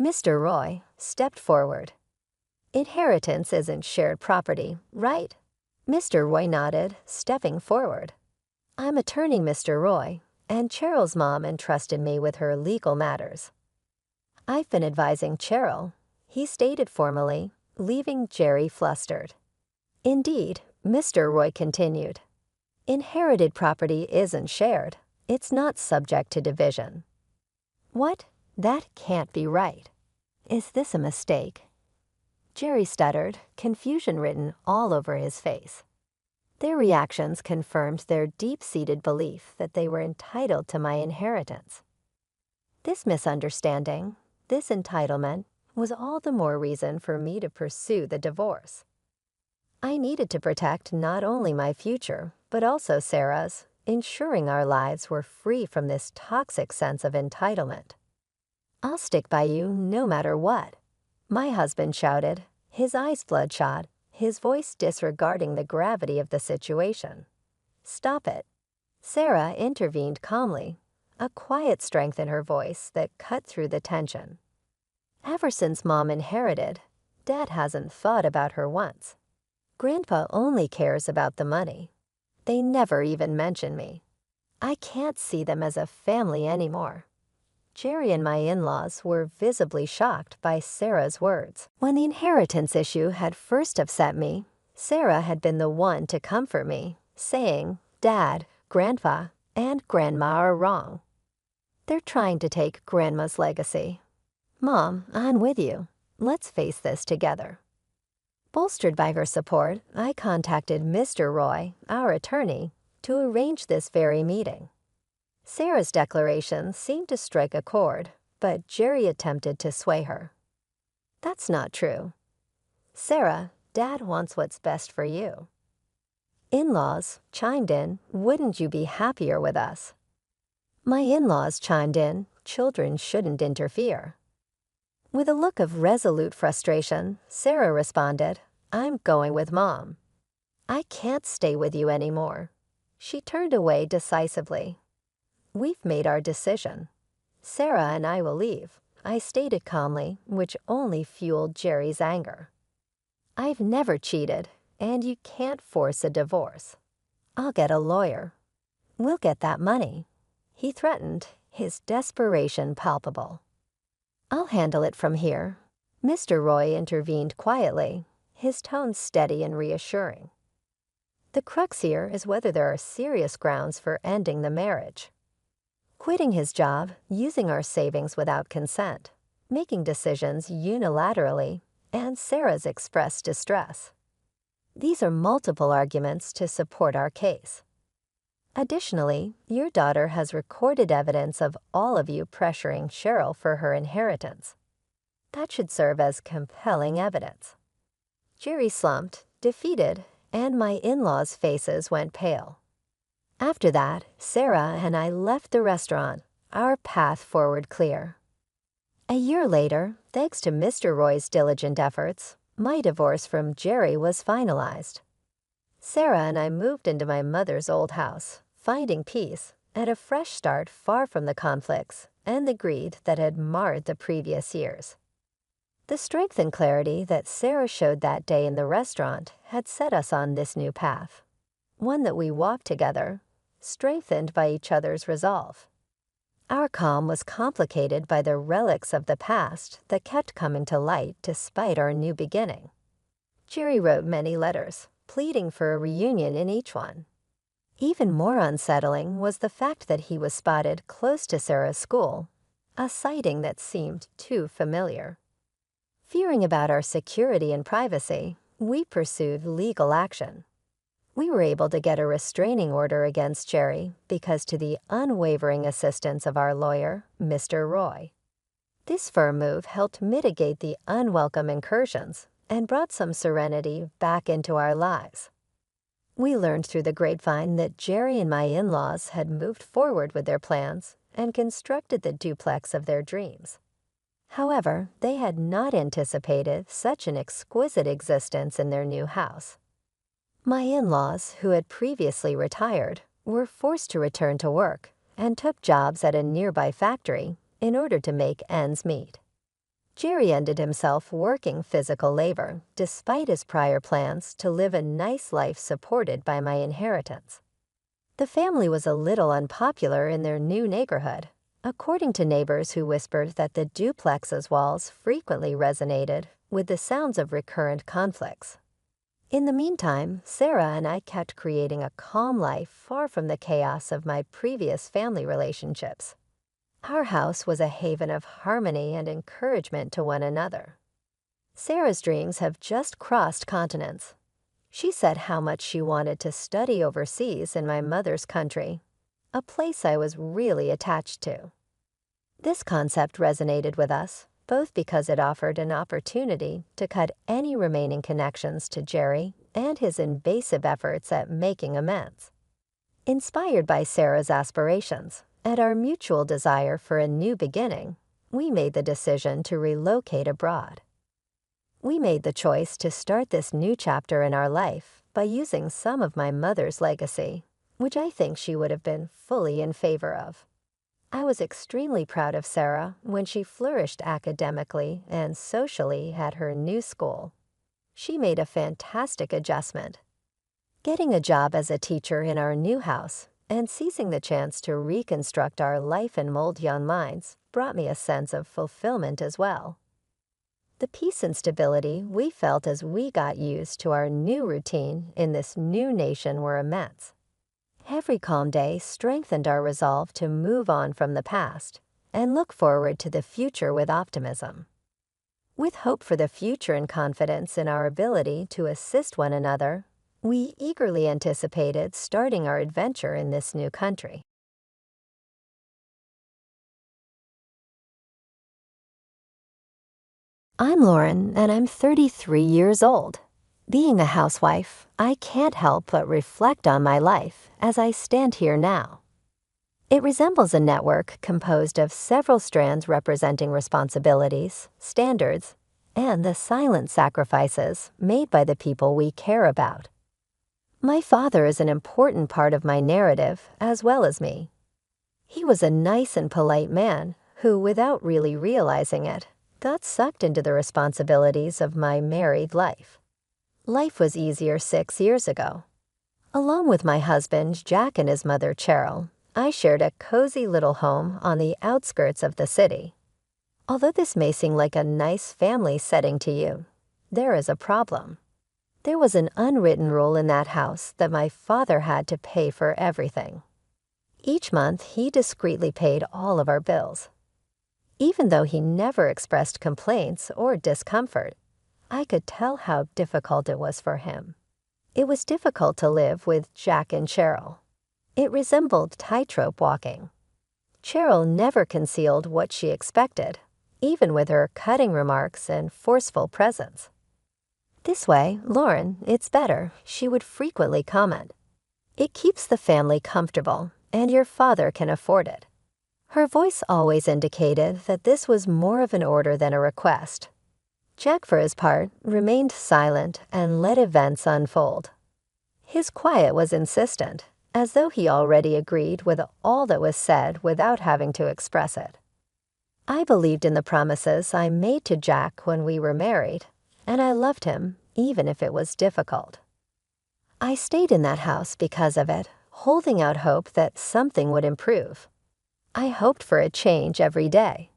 Mr. Roy stepped forward. "Inheritance isn't shared property, right?" Mr. Roy nodded, stepping forward. "I'm attorney Mr. Roy, and Cheryl's mom entrusted me with her legal matters." "I've been advising Cheryl," he stated formally, leaving Jerry flustered. "Indeed," Mr. Roy continued. "Inherited property isn't shared. It's not subject to division." "What? That can't be right. Is this a mistake?" Jerry stuttered, confusion written all over his face. Their reactions confirmed their deep-seated belief that they were entitled to my inheritance. This misunderstanding, this entitlement, was all the more reason for me to pursue the divorce. I needed to protect not only my future, but also Sarah's, ensuring our lives were free from this toxic sense of entitlement. "I'll stick by you no matter what," my husband shouted, his eyes bloodshot, his voice disregarding the gravity of the situation. "Stop it." Sarah intervened calmly, a quiet strength in her voice that cut through the tension. "Ever since Mom inherited, Dad hasn't thought about her once. Grandpa only cares about the money. They never even mention me. I can't see them as a family anymore." Jerry and my in-laws were visibly shocked by Sarah's words. When the inheritance issue had first upset me, Sarah had been the one to comfort me, saying Dad, Grandpa, and Grandma are wrong. They're trying to take Grandma's legacy. Mom, I'm with you. Let's face this together. Bolstered by her support, I contacted Mr. Roy, our attorney, to arrange this very meeting. Sarah's declaration seemed to strike a chord, but Jerry attempted to sway her. That's not true. Sarah, Dad wants what's best for you. In-laws chimed in, wouldn't you be happier with us? My in-laws chimed in, children shouldn't interfere. With a look of resolute frustration, Sarah responded, I'm going with Mom. I can't stay with you anymore. She turned away decisively. We've made our decision. Sarah and I will leave, I stated calmly, which only fueled Jerry's anger. I've never cheated, and you can't force a divorce. I'll get a lawyer. We'll get that money. He threatened, his desperation palpable. I'll handle it from here. Mr. Roy intervened quietly, his tone steady and reassuring. The crux here is whether there are serious grounds for ending the marriage. Quitting his job, using our savings without consent, making decisions unilaterally, and Sarah's expressed distress. These are multiple arguments to support our case. Additionally, your daughter has recorded evidence of all of you pressuring Cheryl for her inheritance. That should serve as compelling evidence. Jerry slumped, defeated, and my in-laws' faces went pale. After that, Sarah and I left the restaurant, our path forward clear. A year later, thanks to Mr. Roy's diligent efforts, my divorce from Jerry was finalized. Sarah and I moved into my mother's old house, finding peace and a fresh start far from the conflicts and the greed that had marred the previous years. The strength and clarity that Sarah showed that day in the restaurant had set us on this new path, one that we walked together, strengthened by each other's resolve. Our calm was complicated by the relics of the past that kept coming to light despite our new beginning. Jerry wrote many letters, pleading for a reunion in each one. Even more unsettling was the fact that he was spotted close to Sarah's school, a sighting that seemed too familiar. Fearing about our security and privacy, we pursued legal action. We were able to get a restraining order against Jerry because to the unwavering assistance of our lawyer, Mr. Roy. This firm move helped mitigate the unwelcome incursions and brought some serenity back into our lives. We learned through the grapevine that Jerry and my in-laws had moved forward with their plans and constructed the duplex of their dreams. However, they had not anticipated such an exquisite existence in their new house. My in-laws, who had previously retired, were forced to return to work and took jobs at a nearby factory in order to make ends meet. Jerry ended himself working physical labor despite his prior plans to live a nice life supported by my inheritance. The family was a little unpopular in their new neighborhood, according to neighbors who whispered that the duplex's walls frequently resonated with the sounds of recurrent conflicts. In the meantime, Sarah and I kept creating a calm life far from the chaos of my previous family relationships. Our house was a haven of harmony and encouragement to one another. Sarah's dreams have just crossed continents. She said how much she wanted to study overseas in my mother's country, a place I was really attached to. This concept resonated with us, both because it offered an opportunity to cut any remaining connections to Jerry and his invasive efforts at making amends. Inspired by Sarah's aspirations and our mutual desire for a new beginning, we made the decision to relocate abroad. We made the choice to start this new chapter in our life by using some of my mother's legacy, which I think she would have been fully in favor of. I was extremely proud of Sarah when she flourished academically and socially at her new school. She made a fantastic adjustment. Getting a job as a teacher in our new house and seizing the chance to reconstruct our life and mold young minds brought me a sense of fulfillment as well. the peace and stability we felt as we got used to our new routine in this new nation were immense. Every calm day strengthened our resolve to move on from the past and look forward to the future with optimism. With hope for the future and confidence in our ability to assist one another, we eagerly anticipated starting our adventure in this new country. I'm Lauren, and I'm 33 years old. Being a housewife, I can't help but reflect on my life as I stand here now. It resembles a network composed of several strands representing responsibilities, standards, and the silent sacrifices made by the people we care about. My father is an important part of my narrative as well as me. He was a nice and polite man who, without really realizing it, got sucked into the responsibilities of my married life. Life was easier 6 years ago. Along with my husband, Jack, and his mother, Cheryl, I shared a cozy little home on the outskirts of the city. Although this may seem like a nice family setting to you, there is a problem. There was an unwritten rule in that house that my father had to pay for everything. Each month, he discreetly paid all of our bills. Even though he never expressed complaints or discomfort, I could tell how difficult it was for him. It was difficult to live with Jack and Cheryl. It resembled tightrope walking. Cheryl never concealed what she expected, even with her cutting remarks and forceful presence. "This way, Lauren, it's better," she would frequently comment. "It keeps the family comfortable, and your father can afford it." Her voice always indicated that this was more of an order than a request. Jack, for his part, remained silent and let events unfold. His quiet was insistent, as though he already agreed with all that was said without having to express it. I believed in the promises I made to Jack when we were married, and I loved him, even if it was difficult. I stayed in that house because of it, holding out hope that something would improve. I hoped for a change every day.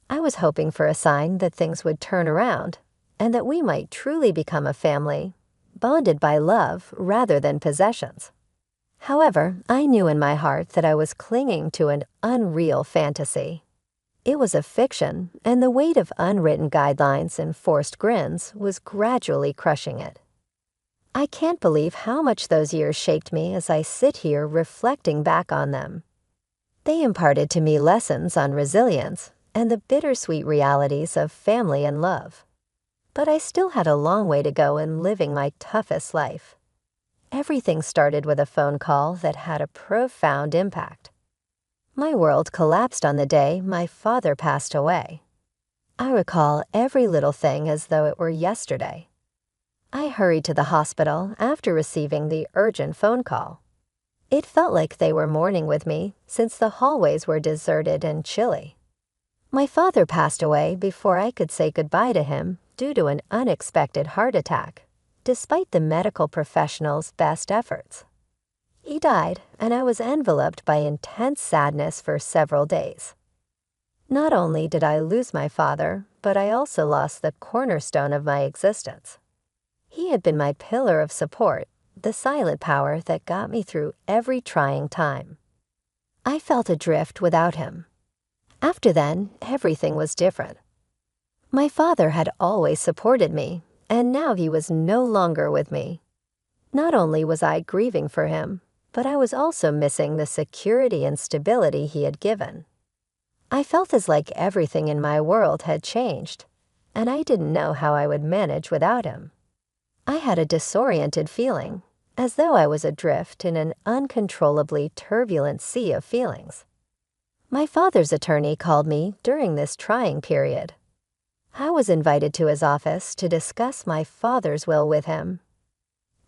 I was hoping for a sign that things would turn around, and that we might truly become a family, bonded by love rather than possessions. However, I knew in my heart that I was clinging to an unreal fantasy. It was a fiction, and the weight of unwritten guidelines and forced grins was gradually crushing it. I can't believe how much those years shaped me as I sit here reflecting back on them. They imparted to me lessons on resilience and the bittersweet realities of family and love. But I still had a long way to go in living my toughest life. Everything started with a phone call that had a profound impact. My world collapsed on the day my father passed away. I recall every little thing as though it were yesterday. I hurried to the hospital after receiving the urgent phone call. It felt like they were mourning with me since the hallways were deserted and chilly. My father passed away before I could say goodbye to him due to an unexpected heart attack, despite the medical professionals' best efforts. He died, and I was enveloped by intense sadness for several days. Not only did I lose my father, but I also lost the cornerstone of my existence. He had been my pillar of support, the silent power that got me through every trying time. I felt adrift without him. After then, everything was different. My father had always supported me, and now he was no longer with me. Not only was I grieving for him, but I was also missing the security and stability he had given. I felt as like everything in my world had changed, and I didn't know how I would manage without him. I had a disoriented feeling, as though I was adrift in an uncontrollably turbulent sea of feelings. My father's attorney called me during this trying period. I was invited to his office to discuss my father's will with him.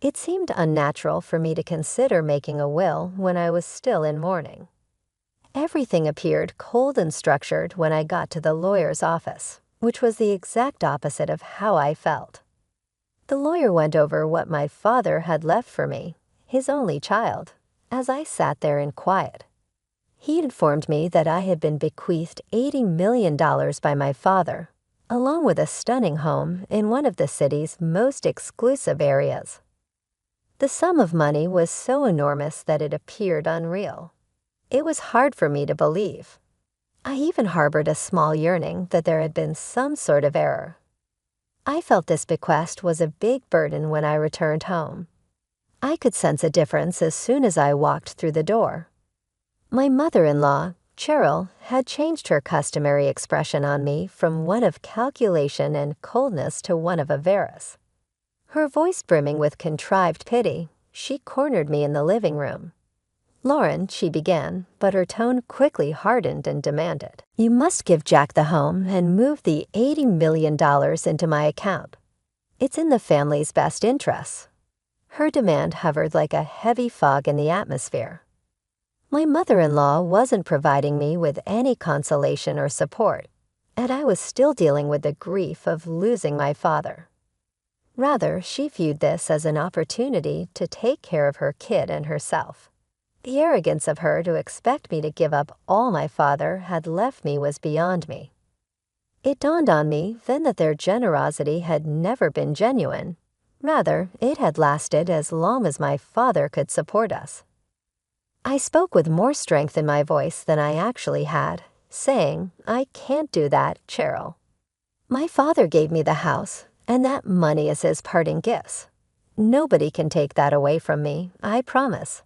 It seemed unnatural for me to consider making a will when I was still in mourning. Everything appeared cold and structured when I got to the lawyer's office, which was the exact opposite of how I felt. The lawyer went over what my father had left for me, his only child, as I sat there in quiet. He informed me that I had been bequeathed $80 million by my father, along with a stunning home in one of the city's most exclusive areas. The sum of money was so enormous that it appeared unreal. It was hard for me to believe. I even harbored a small yearning that there had been some sort of error. I felt this bequest was a big burden when I returned home. I could sense a difference as soon as I walked through the door. My mother-in-law, Cheryl, had changed her customary expression on me from one of calculation and coldness to one of avarice. Her voice brimming with contrived pity, she cornered me in the living room. "Lauren," she began, but her tone quickly hardened and demanded, "You must give Jack the home and move the $80 million into my account. It's in the family's best interests." Her demand hovered like a heavy fog in the atmosphere. My mother-in-law wasn't providing me with any consolation or support, and I was still dealing with the grief of losing my father. Rather, she viewed this as an opportunity to take care of her kid and herself. The arrogance of her to expect me to give up all my father had left me was beyond me. It dawned on me then that their generosity had never been genuine. Rather, it had lasted as long as my father could support us. I spoke with more strength in my voice than I actually had, saying, "I can't do that, Cheryl. My father gave me the house, and that money is his parting gifts. Nobody can take that away from me, I promise."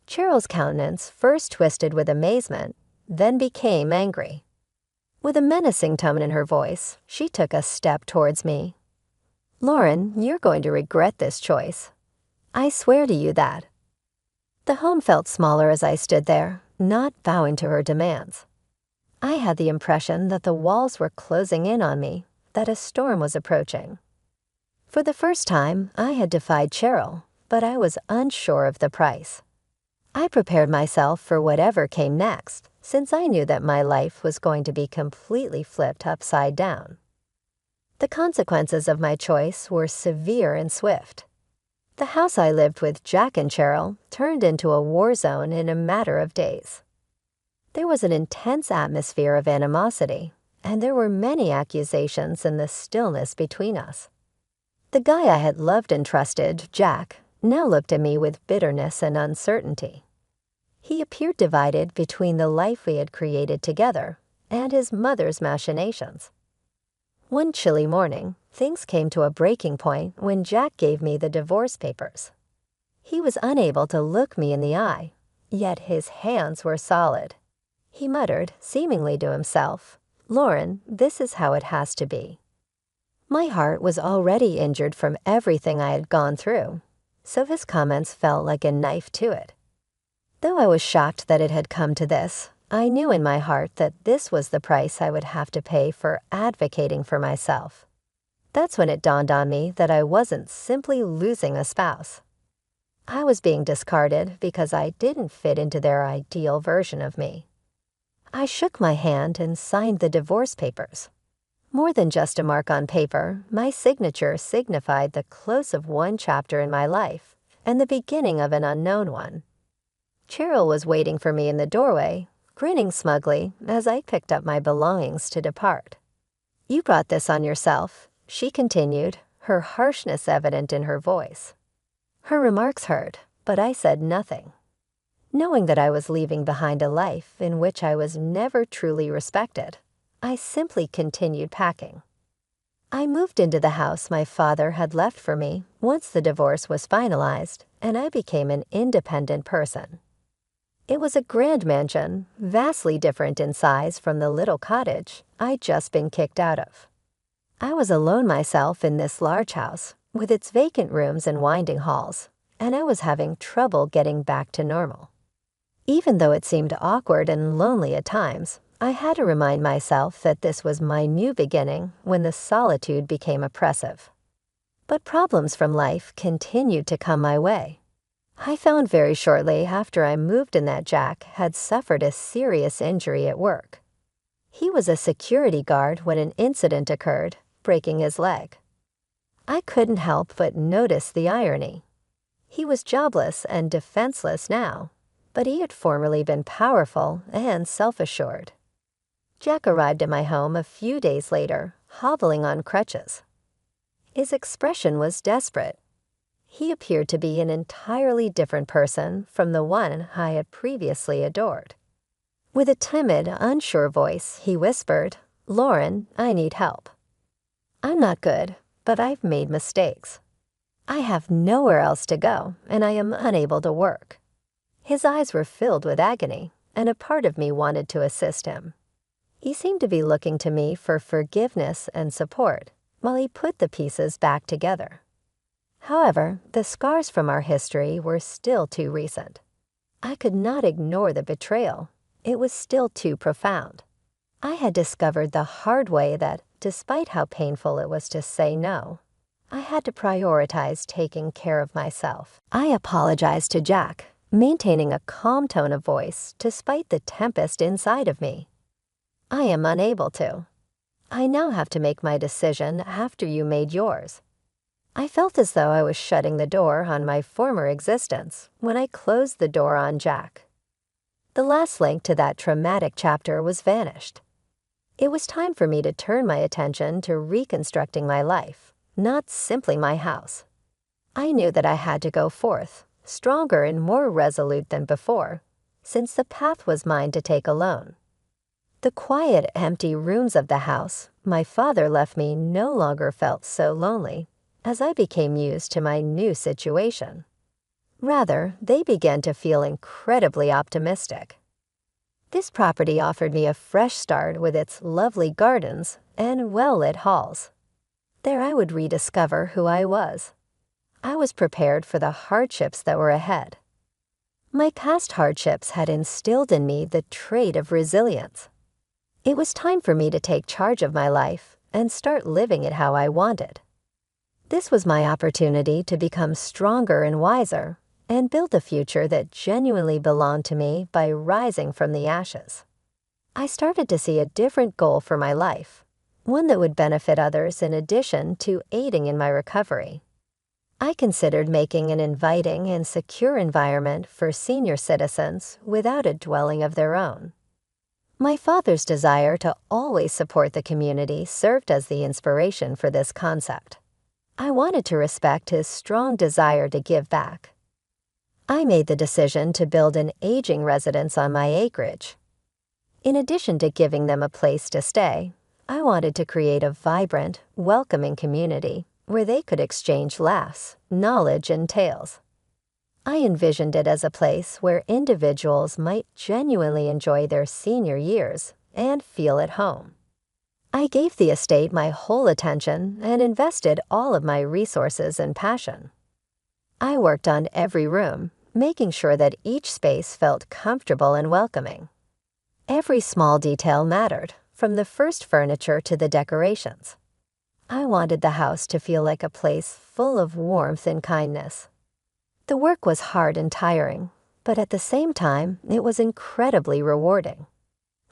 Cheryl's countenance first twisted with amazement, then became angry. With a menacing tone in her voice, she took a step towards me. "Lauren, you're going to regret this choice. I swear to you that." The home felt smaller as I stood there, not bowing to her demands. I had the impression that the walls were closing in on me, that a storm was approaching. For the first time, I had defied Cheryl, but I was unsure of the price. I prepared myself for whatever came next, since I knew that my life was going to be completely flipped upside down. The consequences of my choice were severe and swift. The house I lived with Jack and Cheryl turned into a war zone in a matter of days. There was an intense atmosphere of animosity, and there were many accusations in the stillness between us. The guy I had loved and trusted, Jack, now looked at me with bitterness and uncertainty. He appeared divided between the life we had created together and his mother's machinations. One chilly morning, things came to a breaking point when Jack gave me the divorce papers. He was unable to look me in the eye, yet his hands were solid. He muttered, seemingly to himself, "Lauren, this is how it has to be." My heart was already injured from everything I had gone through, so his comments felt like a knife to it. Though I was shocked that it had come to this, I knew in my heart that this was the price I would have to pay for advocating for myself. That's when it dawned on me that I wasn't simply losing a spouse. I was being discarded because I didn't fit into their ideal version of me. I shook my hand and signed the divorce papers. More than just a mark on paper, my signature signified the close of one chapter in my life and the beginning of an unknown one. Cheryl was waiting for me in the doorway, grinning smugly as I picked up my belongings to depart. "You brought this on yourself," she continued, her harshness evident in her voice. Her remarks hurt, but I said nothing. Knowing that I was leaving behind a life in which I was never truly respected, I simply continued packing. I moved into the house my father had left for me once the divorce was finalized, and I became an independent person. It was a grand mansion, vastly different in size from the little cottage I'd just been kicked out of. I was alone myself in this large house, with its vacant rooms and winding halls, and I was having trouble getting back to normal. Even though it seemed awkward and lonely at times, I had to remind myself that this was my new beginning when the solitude became oppressive. But problems from life continued to come my way. I found very shortly after I moved in that Jack had suffered a serious injury at work. He was a security guard when an incident occurred, breaking his leg. I couldn't help but notice the irony. He was jobless and defenseless now, but he had formerly been powerful and self-assured. Jack arrived at my home a few days later, hobbling on crutches. His expression was desperate. He appeared to be an entirely different person from the one I had previously adored. With a timid, unsure voice, he whispered, "Lauren, I need help. I'm not good, but I've made mistakes. I have nowhere else to go, and I am unable to work." His eyes were filled with agony, and a part of me wanted to assist him. He seemed to be looking to me for forgiveness and support, while he put the pieces back together. However, the scars from our history were still too recent. I could not ignore the betrayal. It was still too profound. I had discovered the hard way that, despite how painful it was to say no, I had to prioritize taking care of myself. I apologized to Jack, maintaining a calm tone of voice despite the tempest inside of me. "I am unable to. I now have to make my decision after you made yours." I felt as though I was shutting the door on my former existence when I closed the door on Jack. The last link to that traumatic chapter was vanished. It was time for me to turn my attention to reconstructing my life, not simply my house. I knew that I had to go forth, stronger and more resolute than before, since the path was mine to take alone. The quiet, empty rooms of the house my father left me no longer felt so lonely, as I became used to my new situation. Rather, they began to feel incredibly optimistic. This property offered me a fresh start with its lovely gardens and well-lit halls. There I would rediscover who I was. I was prepared for the hardships that were ahead. My past hardships had instilled in me the trait of resilience. It was time for me to take charge of my life and start living it how I wanted. This was my opportunity to become stronger and wiser and build a future that genuinely belonged to me by rising from the ashes. I started to see a different goal for my life, one that would benefit others in addition to aiding in my recovery. I considered making an inviting and secure environment for senior citizens without a dwelling of their own. My father's desire to always support the community served as the inspiration for this concept. I wanted to respect his strong desire to give back. I made the decision to build an aging residence on my acreage. In addition to giving them a place to stay, I wanted to create a vibrant, welcoming community where they could exchange laughs, knowledge, and tales. I envisioned it as a place where individuals might genuinely enjoy their senior years and feel at home. I gave the estate my whole attention and invested all of my resources and passion. I worked on every room, making sure that each space felt comfortable and welcoming. Every small detail mattered, from the first furniture to the decorations. I wanted the house to feel like a place full of warmth and kindness. The work was hard and tiring, but at the same time, it was incredibly rewarding.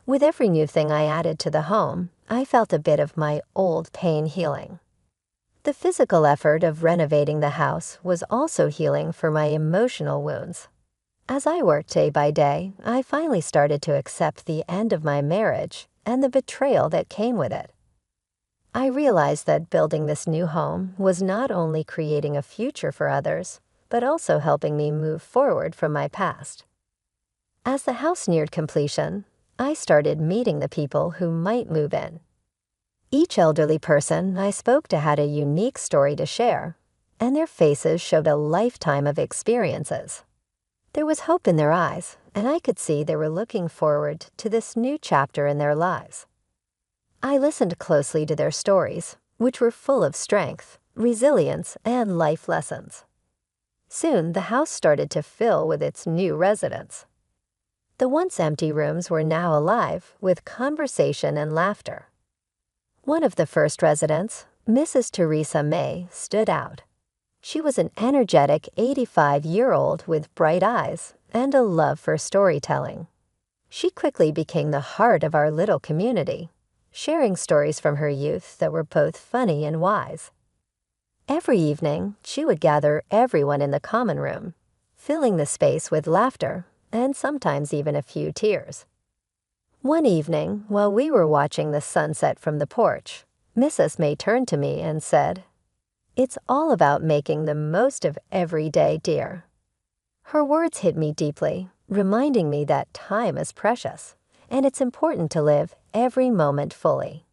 With every new thing I added to the home, I felt a bit of my old pain healing. The physical effort of renovating the house was also healing for my emotional wounds. As I worked day by day, I finally started to accept the end of my marriage and the betrayal that came with it. I realized that building this new home was not only creating a future for others, but also helping me move forward from my past. As the house neared completion, I started meeting the people who might move in. Each elderly person I spoke to had a unique story to share, and their faces showed a lifetime of experiences. There was hope in their eyes, and I could see they were looking forward to this new chapter in their lives. I listened closely to their stories, which were full of strength, resilience, and life lessons. Soon, the house started to fill with its new residents. The once empty rooms were now alive with conversation and laughter. One of the first residents, Mrs. Teresa May, stood out. She was an energetic 85-year-old with bright eyes and a love for storytelling. She quickly became the heart of our little community, sharing stories from her youth that were both funny and wise. Every evening, she would gather everyone in the common room, filling the space with laughter and sometimes even a few tears. One evening, while we were watching the sunset from the porch, Mrs. May turned to me and said, "It's all about making the most of every day, dear." Her words hit me deeply, reminding me that time is precious, and it's important to live every moment fully.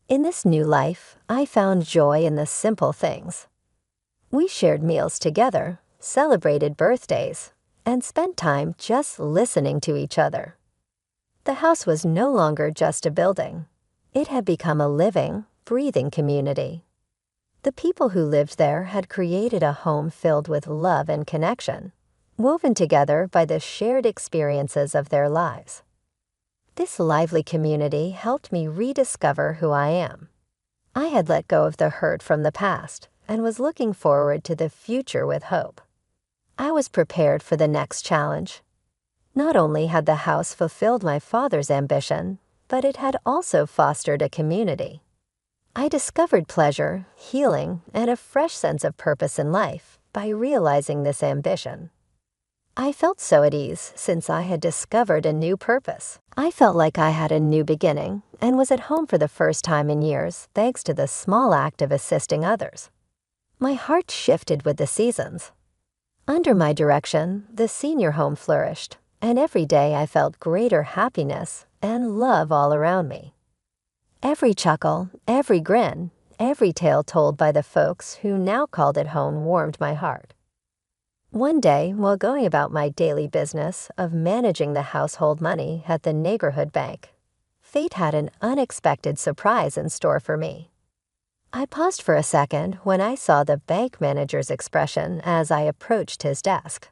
In this new life, I found joy in the simple things. We shared meals together, celebrated birthdays, and spent time just listening to each other. The house was no longer just a building. It had become a living, breathing community. The people who lived there had created a home filled with love and connection, woven together by the shared experiences of their lives. This lively community helped me rediscover who I am. I had let go of the hurt from the past and was looking forward to the future with hope. I was prepared for the next challenge. Not only had the house fulfilled my father's ambition, but it had also fostered a community. I discovered pleasure, healing, and a fresh sense of purpose in life by realizing this ambition. I felt so at ease since I had discovered a new purpose. I felt like I had a new beginning and was at home for the first time in years thanks to the small act of assisting others. My heart shifted with the seasons. Under my direction, the senior home flourished, and every day I felt greater happiness and love all around me. Every chuckle, every grin, every tale told by the folks who now called it home warmed my heart. One day, while going about my daily business of managing the household money at the neighborhood bank, fate had an unexpected surprise in store for me. I paused for a second when I saw the bank manager's expression as I approached his desk.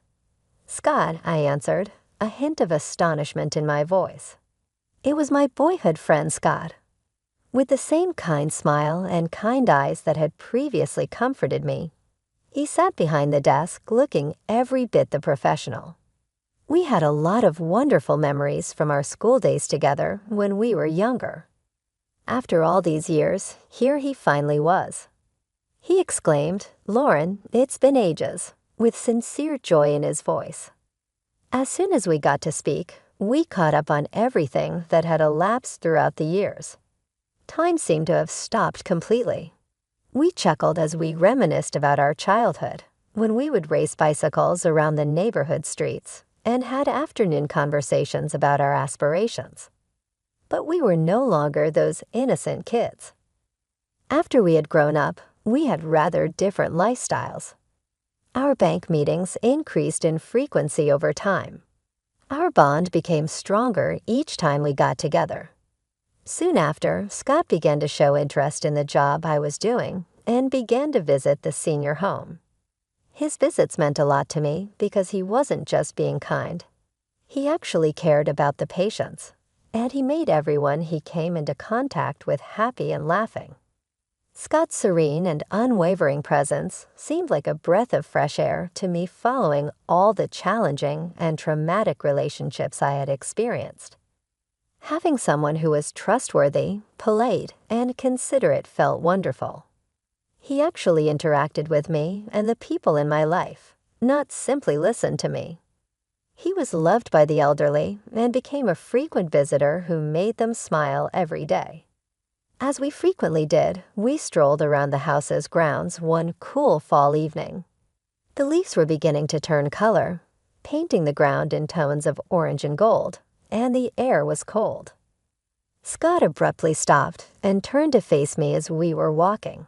"Scott," I answered, a hint of astonishment in my voice. It was my boyhood friend Scott. With the same kind smile and kind eyes that had previously comforted me, he sat behind the desk looking every bit the professional. We had a lot of wonderful memories from our school days together when we were younger. After all these years, here he finally was. He exclaimed, "Lauren, it's been ages," with sincere joy in his voice. As soon as we got to speak, we caught up on everything that had elapsed throughout the years. Time seemed to have stopped completely. We chuckled as we reminisced about our childhood, when we would race bicycles around the neighborhood streets and had afternoon conversations about our aspirations. But we were no longer those innocent kids. After we had grown up, we had rather different lifestyles. Our bank meetings increased in frequency over time. Our bond became stronger each time we got together. Soon after, Scott began to show interest in the job I was doing and began to visit the senior home. His visits meant a lot to me because he wasn't just being kind. He actually cared about the patients, and he made everyone he came into contact with happy and laughing. Scott's serene and unwavering presence seemed like a breath of fresh air to me following all the challenging and traumatic relationships I had experienced. Having someone who was trustworthy, polite, and considerate felt wonderful. He actually interacted with me and the people in my life, not simply listened to me. He was loved by the elderly and became a frequent visitor who made them smile every day. As we frequently did, we strolled around the house's grounds one cool fall evening. The leaves were beginning to turn color, painting the ground in tones of orange and gold, and the air was cold. Scott abruptly stopped and turned to face me as we were walking.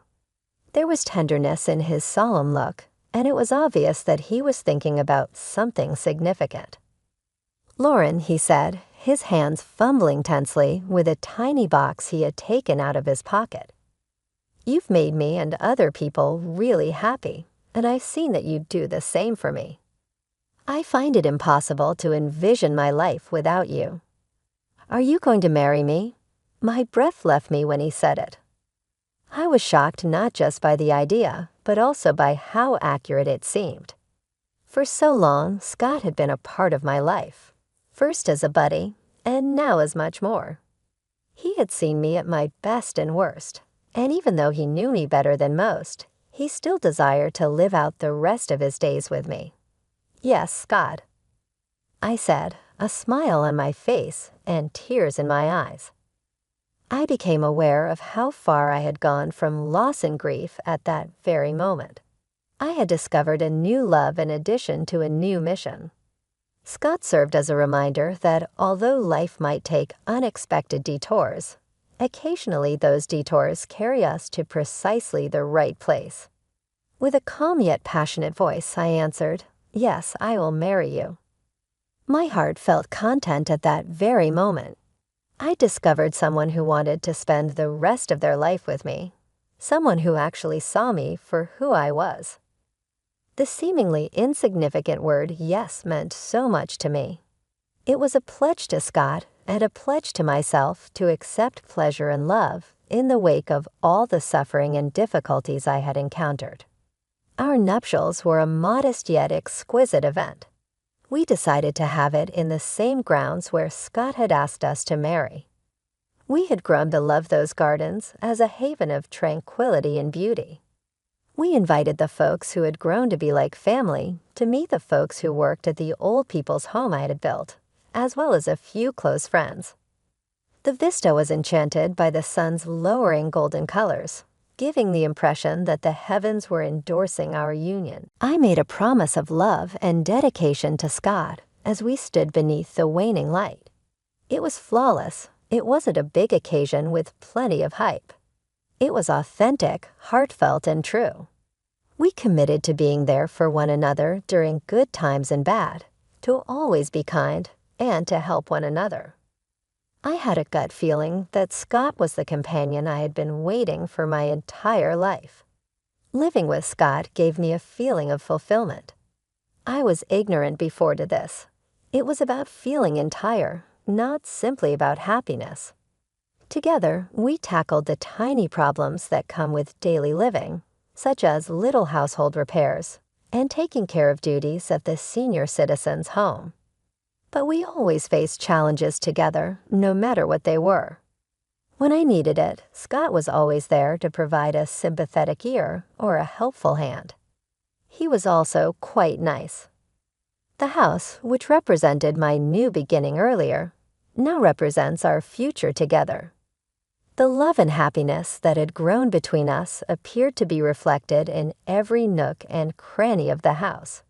There was tenderness in his solemn look, and it was obvious that he was thinking about something significant. "Lauren," he said, his hands fumbling tensely with a tiny box he had taken out of his pocket. "You've made me and other people really happy, and I've seen that you do the same for me. I find it impossible to envision my life without you. Are you going to marry me?" My breath left me when he said it. I was shocked not just by the idea, but also by how accurate it seemed. For so long, Scott had been a part of my life, first as a buddy, and now as much more. He had seen me at my best and worst, and even though he knew me better than most, he still desired to live out the rest of his days with me. "Yes, Scott," I said, a smile on my face and tears in my eyes. I became aware of how far I had gone from loss and grief at that very moment. I had discovered a new love in addition to a new mission. Scott served as a reminder that although life might take unexpected detours, occasionally those detours carry us to precisely the right place. With a calm yet passionate voice, I answered, "Yes, I will marry you." My heart felt content at that very moment. I discovered someone who wanted to spend the rest of their life with me, someone who actually saw me for who I was. The seemingly insignificant word yes meant so much to me. It was a pledge to Scott and a pledge to myself to accept pleasure and love in the wake of all the suffering and difficulties I had encountered. Our nuptials were a modest yet exquisite event. We decided to have it in the same grounds where Scott had asked us to marry. We had grown to love those gardens as a haven of tranquility and beauty. We invited the folks who had grown to be like family to meet the folks who worked at the old people's home I had built, as well as a few close friends. The vista was enchanted by the sun's lowering golden colors, giving the impression that the heavens were endorsing our union. I made a promise of love and dedication to Scott as we stood beneath the waning light. It was flawless. It wasn't a big occasion with plenty of hype. It was authentic, heartfelt, and true. We committed to being there for one another during good times and bad, to always be kind, and to help one another. I had a gut feeling that Scott was the companion I had been waiting for my entire life. Living with Scott gave me a feeling of fulfillment. I was ignorant before to this. It was about feeling entire, not simply about happiness. Together, we tackled the tiny problems that come with daily living, such as little household repairs and taking care of duties at the senior citizen's home. But we always faced challenges together, no matter what they were. When I needed it, Scott was always there to provide a sympathetic ear or a helpful hand. He was also quite nice. The house, which represented my new beginning earlier, now represents our future together. The love and happiness that had grown between us appeared to be reflected in every nook and cranny of the house.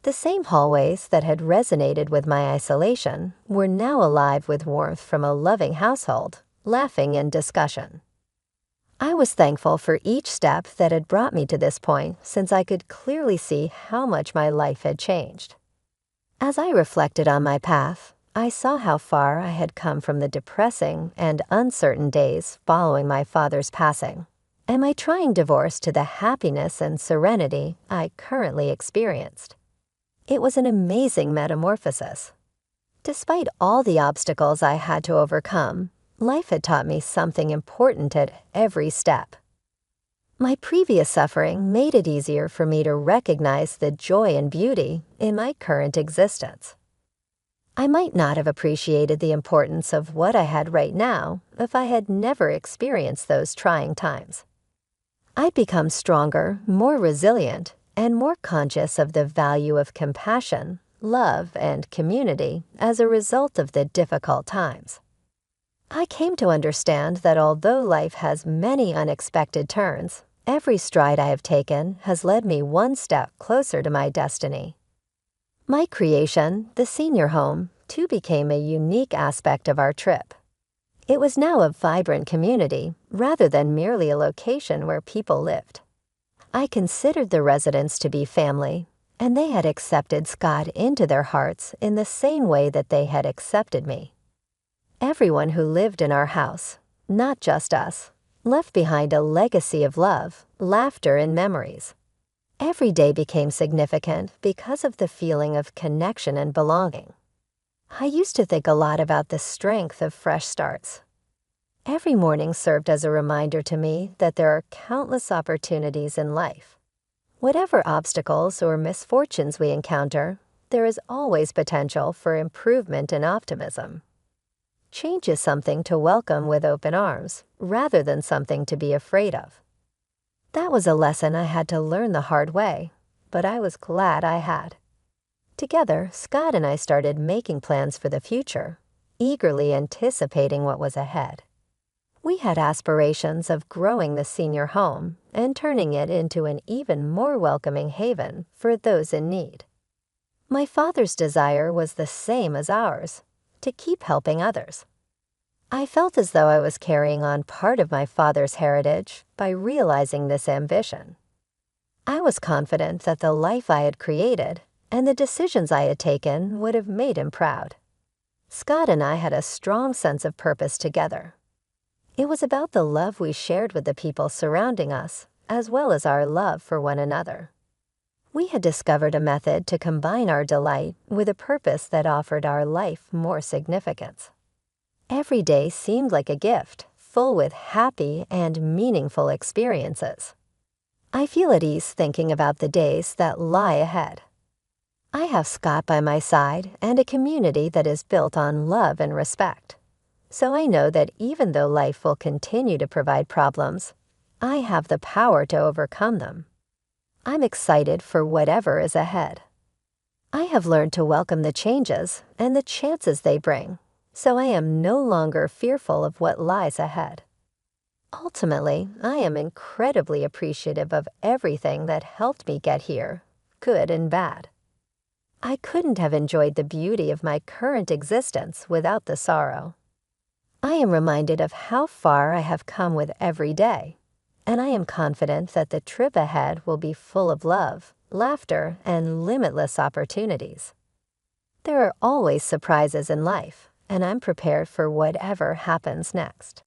The same hallways that had resonated with my isolation were now alive with warmth from a loving household, laughing and discussion. I was thankful for each step that had brought me to this point, since I could clearly see how much my life had changed. As I reflected on my path, I saw how far I had come from the depressing and uncertain days following my father's passing, and my trying divorce to the happiness and serenity I currently experienced. It was an amazing metamorphosis. Despite all the obstacles I had to overcome, life had taught me something important at every step. My previous suffering made it easier for me to recognize the joy and beauty in my current existence. I might not have appreciated the importance of what I had right now if I had never experienced those trying times. I'd become stronger, more resilient, and more conscious of the value of compassion, love, and community as a result of the difficult times. I came to understand that although life has many unexpected turns, every stride I have taken has led me one step closer to my destiny. My creation, the senior home, too became a unique aspect of our trip. It was now a vibrant community, rather than merely a location where people lived. I considered the residents to be family, and they had accepted Scott into their hearts in the same way that they had accepted me. Everyone who lived in our house, not just us, left behind a legacy of love, laughter, and memories. Every day became significant because of the feeling of connection and belonging. I used to think a lot about the strength of fresh starts. Every morning served as a reminder to me that there are countless opportunities in life. Whatever obstacles or misfortunes we encounter, there is always potential for improvement and optimism. Change is something to welcome with open arms, rather than something to be afraid of. That was a lesson I had to learn the hard way, but I was glad I had. Together, Scott and I started making plans for the future, eagerly anticipating what was ahead. We had aspirations of growing the senior home and turning it into an even more welcoming haven for those in need. My father's desire was the same as ours, to keep helping others. I felt as though I was carrying on part of my father's heritage by realizing this ambition. I was confident that the life I had created and the decisions I had taken would have made him proud. Scott and I had a strong sense of purpose together. It was about the love we shared with the people surrounding us, as well as our love for one another. We had discovered a method to combine our delight with a purpose that offered our life more significance. Every day seemed like a gift, full with happy and meaningful experiences. I feel at ease thinking about the days that lie ahead. I have Scott by my side and a community that is built on love and respect. So I know that even though life will continue to provide problems, I have the power to overcome them. I'm excited for whatever is ahead. I have learned to welcome the changes and the chances they bring, so I am no longer fearful of what lies ahead. Ultimately, I am incredibly appreciative of everything that helped me get here, good and bad. I couldn't have enjoyed the beauty of my current existence without the sorrow. I am reminded of how far I have come with every day, and I am confident that the trip ahead will be full of love, laughter, and limitless opportunities. There are always surprises in life, and I'm prepared for whatever happens next.